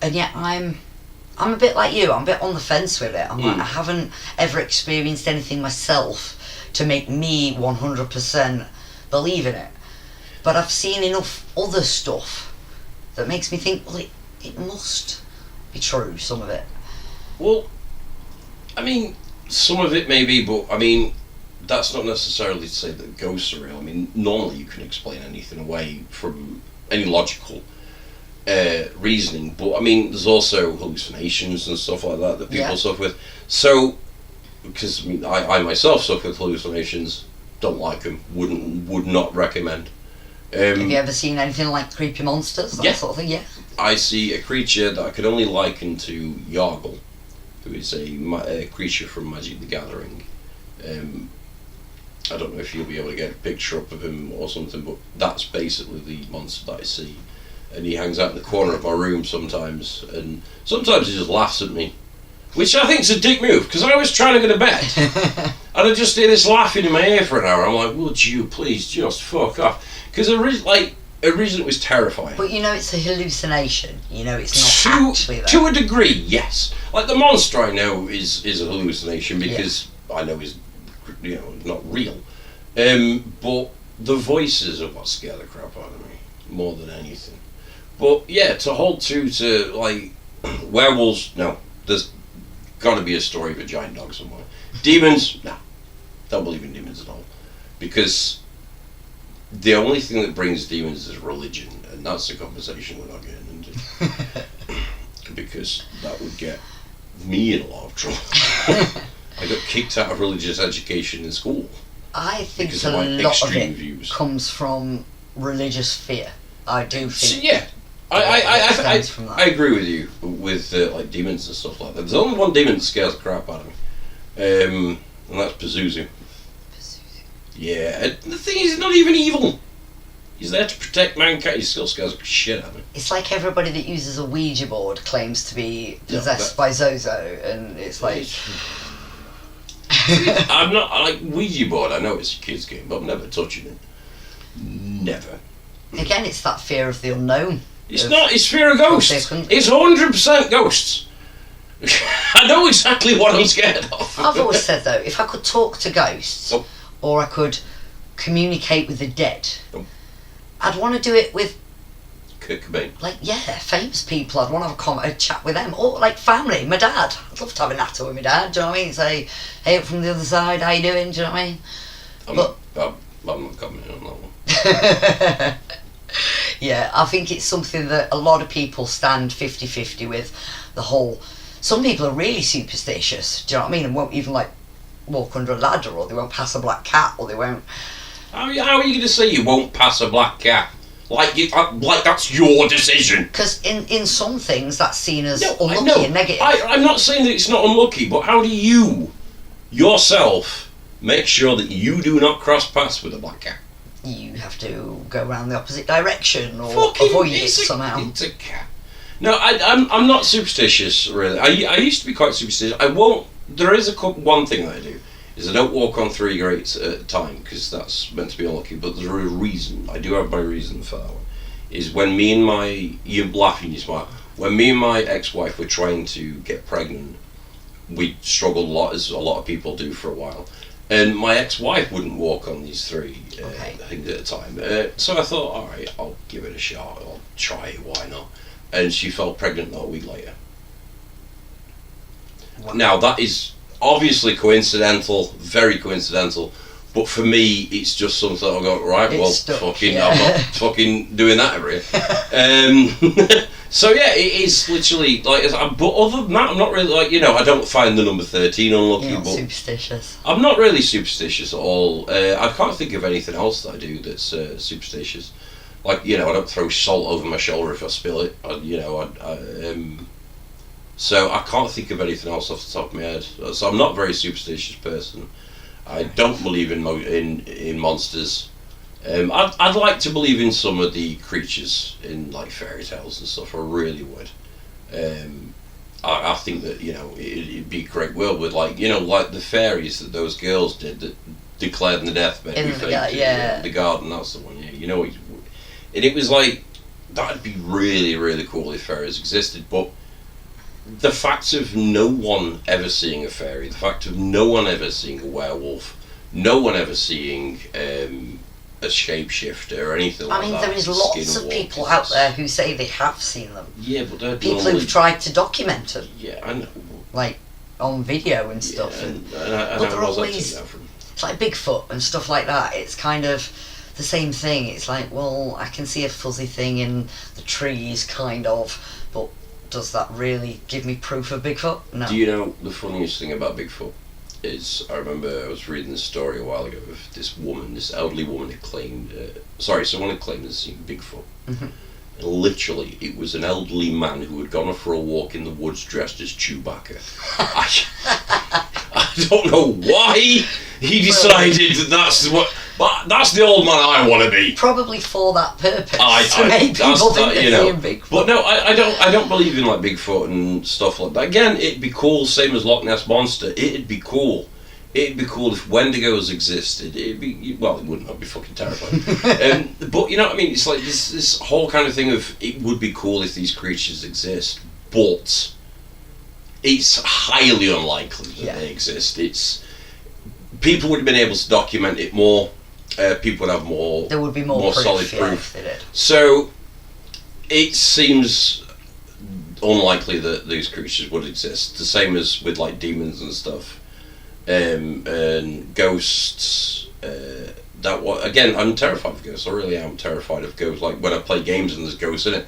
And yet I'm I'm a bit like you. I'm a bit on the fence with it. I'm like, I haven't ever experienced anything myself to make me 100% believe in it. But I've seen enough other stuff that makes me think, well, it must be true, some of it. Well, I mean, some of it maybe, but I mean, that's not necessarily to say that ghosts are real. I mean, normally you can explain anything away from any logical reasoning, but I mean, there's also hallucinations and stuff like that people suffer with. So, because I mean, I myself suffer with hallucinations, don't like them, would not recommend. Have you ever seen anything like creepy monsters, that sort of thing? Yeah. I see a creature that I could only liken to Yargle, who is a creature from Magic the Gathering. I don't know if you'll be able to get a picture up of him or something, but that's basically the monster that I see. And he hangs out in the corner of my room sometimes, and sometimes he just laughs at me, which I think is a dick move, because I was trying to go to bed, and I just hear this laughing in my ear for an hour. I'm like, would you please just fuck off? Because originally it was terrifying. But you know it's a hallucination. You know it's not actually there. To a degree, yes. Like the monster I know is a hallucination because I know is not real. But the voices are what scare the crap out of me more than anything. But yeah, to hold true to like werewolves, no. There's got to be a story of a giant dog somewhere. Demons, no. Don't believe in demons at all, because the only thing that brings demons is religion, and that's a conversation we're not getting into. Because that would get me in a lot of trouble. I got kicked out of religious education in school. I think a lot of it comes from religious fear. I do think. So, yeah, I agree with you with like demons and stuff like that. There's only one demon that scares the crap out of me, and that's Pazuzu. Yeah, and the thing is, he's not even evil. He's there to protect mankind. He still scares the shit out of me. It's like everybody that uses a Ouija board claims to be possessed by Zozo, and it's like... I'm not, like, Ouija board, I know it's a kid's game, but I'm never touching it. Never. Again, it's that fear of the unknown. It's not, it's fear of ghosts. It's 100% ghosts. I know exactly what I'm scared of. I've always said, though, if I could talk to ghosts... or I could communicate with the dead. I'd want to do it with Kurt Cobain. Like, famous people. I'd want to have a chat with them. Or, like, family. My dad. I'd love to have a natter with my dad, do you know what I mean? Say, hey, up from the other side, how you doing, do you know what I mean? I'm not commenting on that one. Yeah, I think it's something that a lot of people stand 50-50 with. The whole... Some people are really superstitious, do you know what I mean? And won't even, like, walk under a ladder, or they won't pass a black cat, or they won't... How are you going to say you won't pass a black cat? Like that's your decision. Because in some things that's seen as unlucky and negative. I'm not saying that it's not unlucky, but how do you yourself make sure that you do not cross paths with a black cat? You have to go around the opposite direction, or avoid it somehow. It's a cat. No, I'm not superstitious really. I used to be quite superstitious. I won't. There is one thing that I do, is I don't walk on 3 grates at a time, because that's meant to be unlucky, but there's a reason. I do have my reason for that one. Is when me and you're laughing, you smile, when me and my ex-wife were trying to get pregnant, we struggled a lot, as a lot of people do, for a while. And my ex-wife wouldn't walk on these 3 things at a time. So I thought, alright, I'll give it a shot, I'll try it, why not? And she fell pregnant not a week later. Wow. Now that is obviously coincidental, very coincidental, but for me it's just something I'll go, right, well, I'm not fucking doing that every year. So yeah, it is literally like, but other than that, I'm not really like, I don't find the number 13 unlucky. You're not but superstitious. I'm not really superstitious at all. I can't think of anything else that I do that's superstitious. Like, I don't throw salt over my shoulder if I spill it. So I can't think of anything else off the top of my head. So I'm not a very superstitious person. I don't believe in monsters. I'd like to believe in some of the creatures in like fairy tales and stuff. I really would. I think that it'd be a great world with like the fairies that those girls did that declared in the deathbed. In the garden. That's the one. Yeah, and it was like that'd be really, really cool if fairies existed, but the fact of no one ever seeing a fairy, the fact of no one ever seeing a werewolf, no one ever seeing a shapeshifter or anything like that. I mean, there is lots of people out there who say they have seen them. Yeah, but they're people normally, who've tried to document them. Yeah, I know. Like on video and stuff. Yeah, but they're always, it's like Bigfoot and stuff like that. It's kind of the same thing. It's like, well, I can see a fuzzy thing in the trees, kind of, but does that really give me proof of Bigfoot? No. Do you know the funniest thing about Bigfoot is, I remember I was reading this story a while ago of this woman, this elderly woman who claimed, someone had claimed they'd seen Bigfoot. Mm-hmm. And literally, it was an elderly man who had gone for a walk in the woods dressed as Chewbacca. I don't know why he decided but that's the old man I want to be. Probably for that purpose, to make people think they're seeing Bigfoot. But no, I don't believe in like Bigfoot and stuff like that. Again, it'd be cool, same as Loch Ness Monster. It'd be cool. It'd be cool if Wendigos existed. It'd be, well, it wouldn't. I'd be fucking terrified. But you know what I mean? It's like this whole kind of thing of it would be cool if these creatures exist, but it's highly unlikely that they exist. It's people would have been able to document it more. People would have more. There would be more proof, solid proof. They did. So it seems unlikely that these creatures would exist. The same as with like demons and stuff, and ghosts. Again, I'm terrified of ghosts. I really am terrified of ghosts. Like when I play games and there's ghosts in it,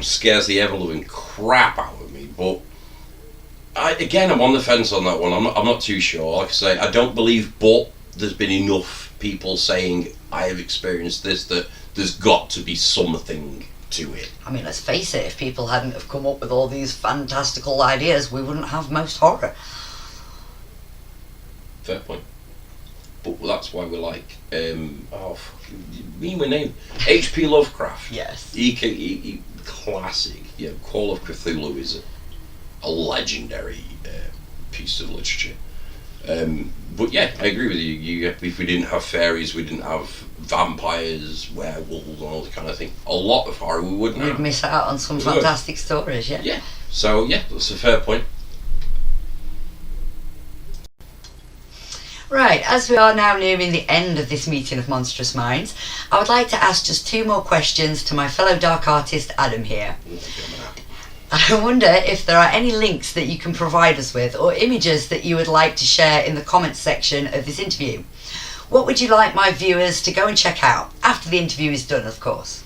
scares the ever loving crap out of me. But I'm on the fence on that one. I'm not too sure. Like I say, I don't believe, but there's been enough people saying I have experienced this that there's got to be something to it. I mean, let's face it, if people hadn't have come up with all these fantastical ideas, we wouldn't have most horror. Fair point. But that's why we're like, me my name, H.P. Lovecraft. Yes. He classic. Yeah, Call of Cthulhu is a legendary piece of literature. But yeah, I agree with you. If we didn't have fairies, we didn't have vampires, werewolves, and all that kind of thing, a lot of horror we wouldn't have. We'd miss out on some fantastic stories, yeah. Yeah. So yeah, that's a fair point. Right, as we are now nearing the end of this meeting of Monstrous Minds, I would like to ask just 2 more questions to my fellow dark artist Adam here. I wonder if there are any links that you can provide us with or images that you would like to share in the comments section of this interview. What would you like my viewers to go and check out after the interview is done, of course?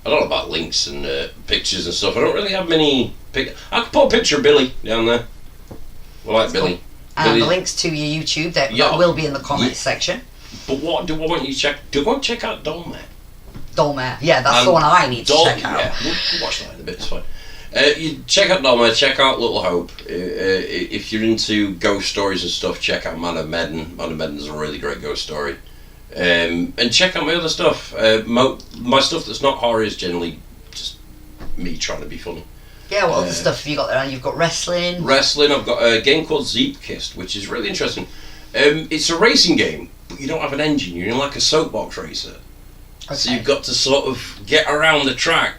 I don't know about links and pictures and stuff. I don't really have many. I could put a picture of Billy down there. I like Billy. Cool. And the links to your YouTube that will be in the comments section. But what do I want you to check? Go and check out Dolmare. Dolmare, yeah, that's the one I need to check out. Yeah, we'll watch that in a bit. It's fine. You check out Dolmare. Check out Little Hope. If you're into ghost stories and stuff, check out Man of Medan. Man of Medan's a really great ghost story. And check out my other stuff. My stuff that's not horror is generally just me trying to be funny. Yeah, what other stuff have you got there? You've got wrestling. I've got a game called Zeepkist, which is really interesting. It's a racing game, but you don't have an engine. You're like a soapbox racer. Okay. So you've got to sort of get around the track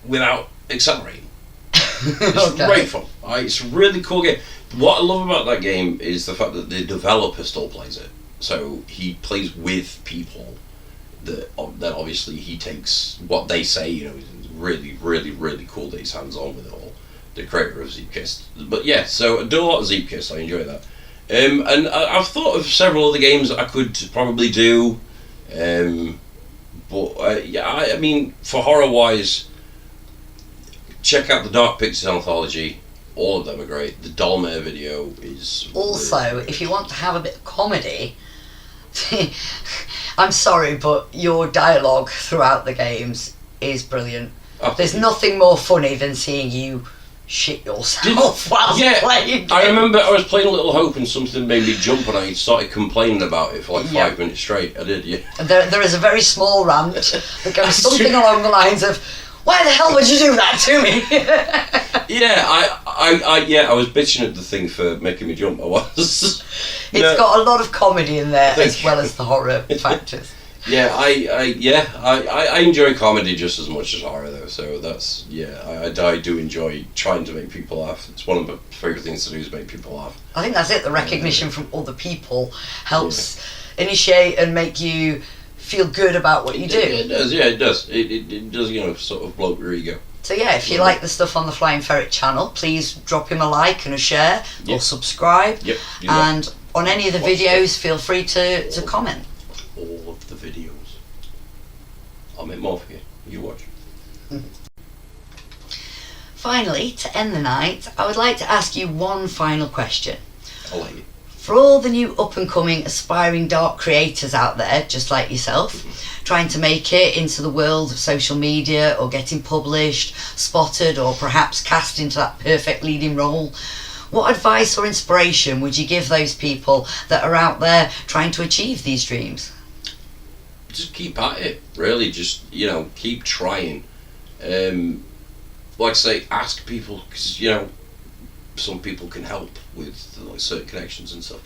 without accelerating. It's great fun. It's a really cool game. What I love about that game is the fact that the developer still plays it. So he plays with people that obviously he takes what they say, it's really, really, really cool that he's hands-on with it all. The creator of Zeepkist. But yeah, so I do a lot of Zeepkist, I enjoy that. And I've thought of several other games that I could probably do. I mean, for horror-wise, check out the Dark Pictures Anthology. All of them are great. The Dolmare video is... Also, if you want to have a bit of comedy... I'm sorry, but your dialogue throughout the games is brilliant. Absolutely. There's nothing more funny than seeing you shit yourself while playing. I remember I was playing Little Hope and something made me jump and I started complaining about it for like 5 minutes straight. I did, yeah. And there is a very small rant that goes something along the lines of, "Why the hell would you do that to me?" Yeah, I was bitching at the thing for making me jump. I was. It's got a lot of comedy in there as well as the horror factors. I enjoy comedy just as much as horror though. So that's I do enjoy trying to make people laugh. It's one of my favourite things to do is make people laugh. I think that's it. The recognition from other people helps initiate and make you feel good about what you do. It does. Yeah, it does. It does. Sort of bloat your ego. So yeah, if you like the stuff on the Flying Ferret channel, please drop him a like and a share or subscribe. Yep. And on any of the videos, feel free to comment. All of the videos. I'll make more for you. You watch. Finally, to end the night, I would like to ask you one final question. I like it. For all the new up-and-coming aspiring dark creators out there, just like yourself, trying to make it into the world of social media or getting published, spotted, or perhaps cast into that perfect leading role, what advice or inspiration would you give those people that are out there trying to achieve these dreams? Just keep at it, really. Just, keep trying. Like I say, ask people, because, some people can help with certain connections and stuff.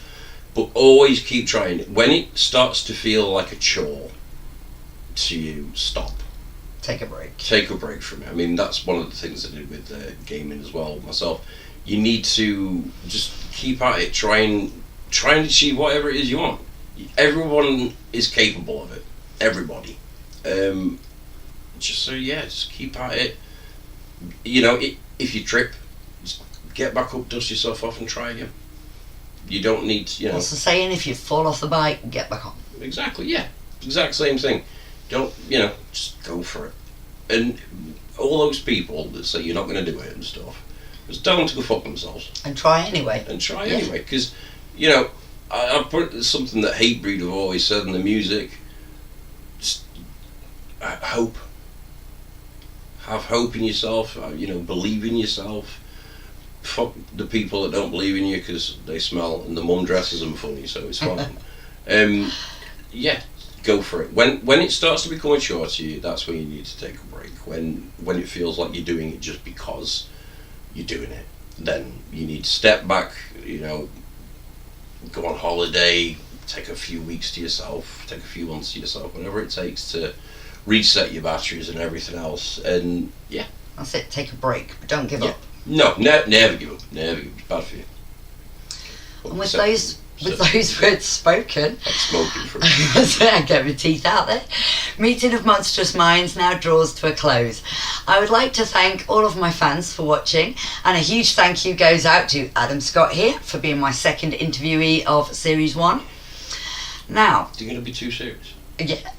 But always keep trying. When it starts to feel like a chore to you, stop. Take a break. Take a break from it. I mean, that's one of the things I did with gaming as well, myself. You need to just keep at it, try and achieve whatever it is you want. Everyone is capable of it. Everybody. Just keep at it. If you trip, just get back up, dust yourself off and try again. You don't need to, What's the saying? If you fall off the bike, get back on. Exactly, yeah. Exact same thing. Don't, just go for it. And all those people that say you're not going to do it and stuff, just tell them to go fuck themselves. And try anyway. Anyway, because, I put something that Hatebreed have always said in the music. Just hope. Have hope in yourself. Believe in yourself. Fuck the people that don't believe in you because they smell and the mum dresses them funny, so it's fine. Go for it. When it starts to become a chore to you, that's when you need to take a break. When it feels like you're doing it just because you're doing it, then you need to step back. Go on holiday, take a few weeks to yourself, take a few months to yourself, whatever it takes to reset your batteries and everything else. And that's it. Take a break, but don't give up. No, never give up. Never give up. It's bad for you. And with those words spoken, I'm smoking for it. I get my teeth out there. Meeting of Monstrous Minds now draws to a close. I would like to thank all of my fans for watching, and a huge thank you goes out to Adam Scott here for being my second interviewee of Series 1. Now, You're going to be too serious? Yeah.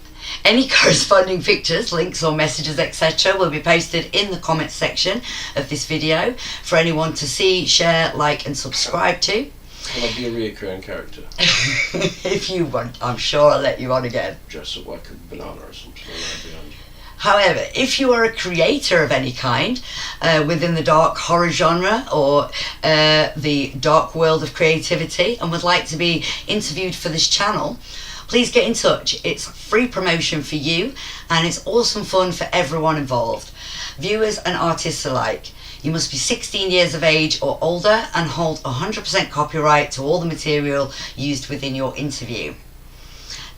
Any corresponding pictures, links or messages etc. will be posted in the comments section of this video for anyone to see, share, like and subscribe to. Can I be a reoccurring character? If you want, I'm sure I'll let you on again. Dress up like a banana or something like that behind you. However, if you are a creator of any kind within the dark horror genre or the dark world of creativity and would like to be interviewed for this channel, please get in touch. It's free promotion for you and it's awesome fun for everyone involved, viewers and artists alike. You must be 16 years of age or older and hold 100% copyright to all the material used within your interview.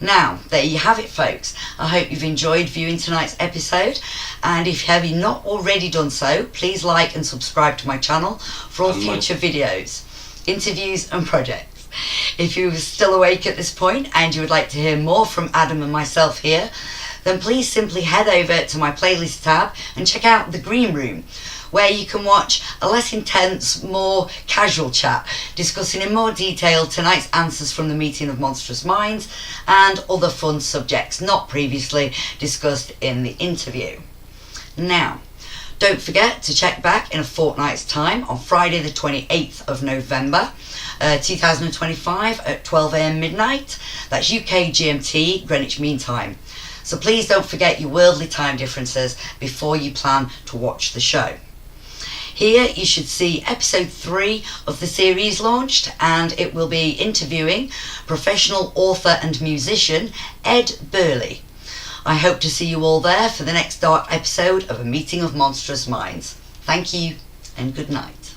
Now, there you have it folks. I hope you've enjoyed viewing tonight's episode, and if you have not already done so, please like and subscribe to my channel for all future videos, interviews and projects. If you're still awake at this point and you would like to hear more from Adam and myself here, then please simply head over to my playlist tab and check out the Green Room, where you can watch a less intense, more casual chat discussing in more detail tonight's answers from the meeting of Monstrous Minds and other fun subjects not previously discussed in the interview. Now, don't forget to check back in a fortnight's time on Friday the 28th of November 2025 at 12 AM midnight. That's UK GMT, Greenwich Mean Time. So please don't forget your worldly time differences before you plan to watch the show. Here you should see episode 3 of the series launched, and it will be interviewing professional author and musician Ed Burley. I hope to see you all there for the next dark episode of A Meeting of Monstrous Minds. Thank you and good night.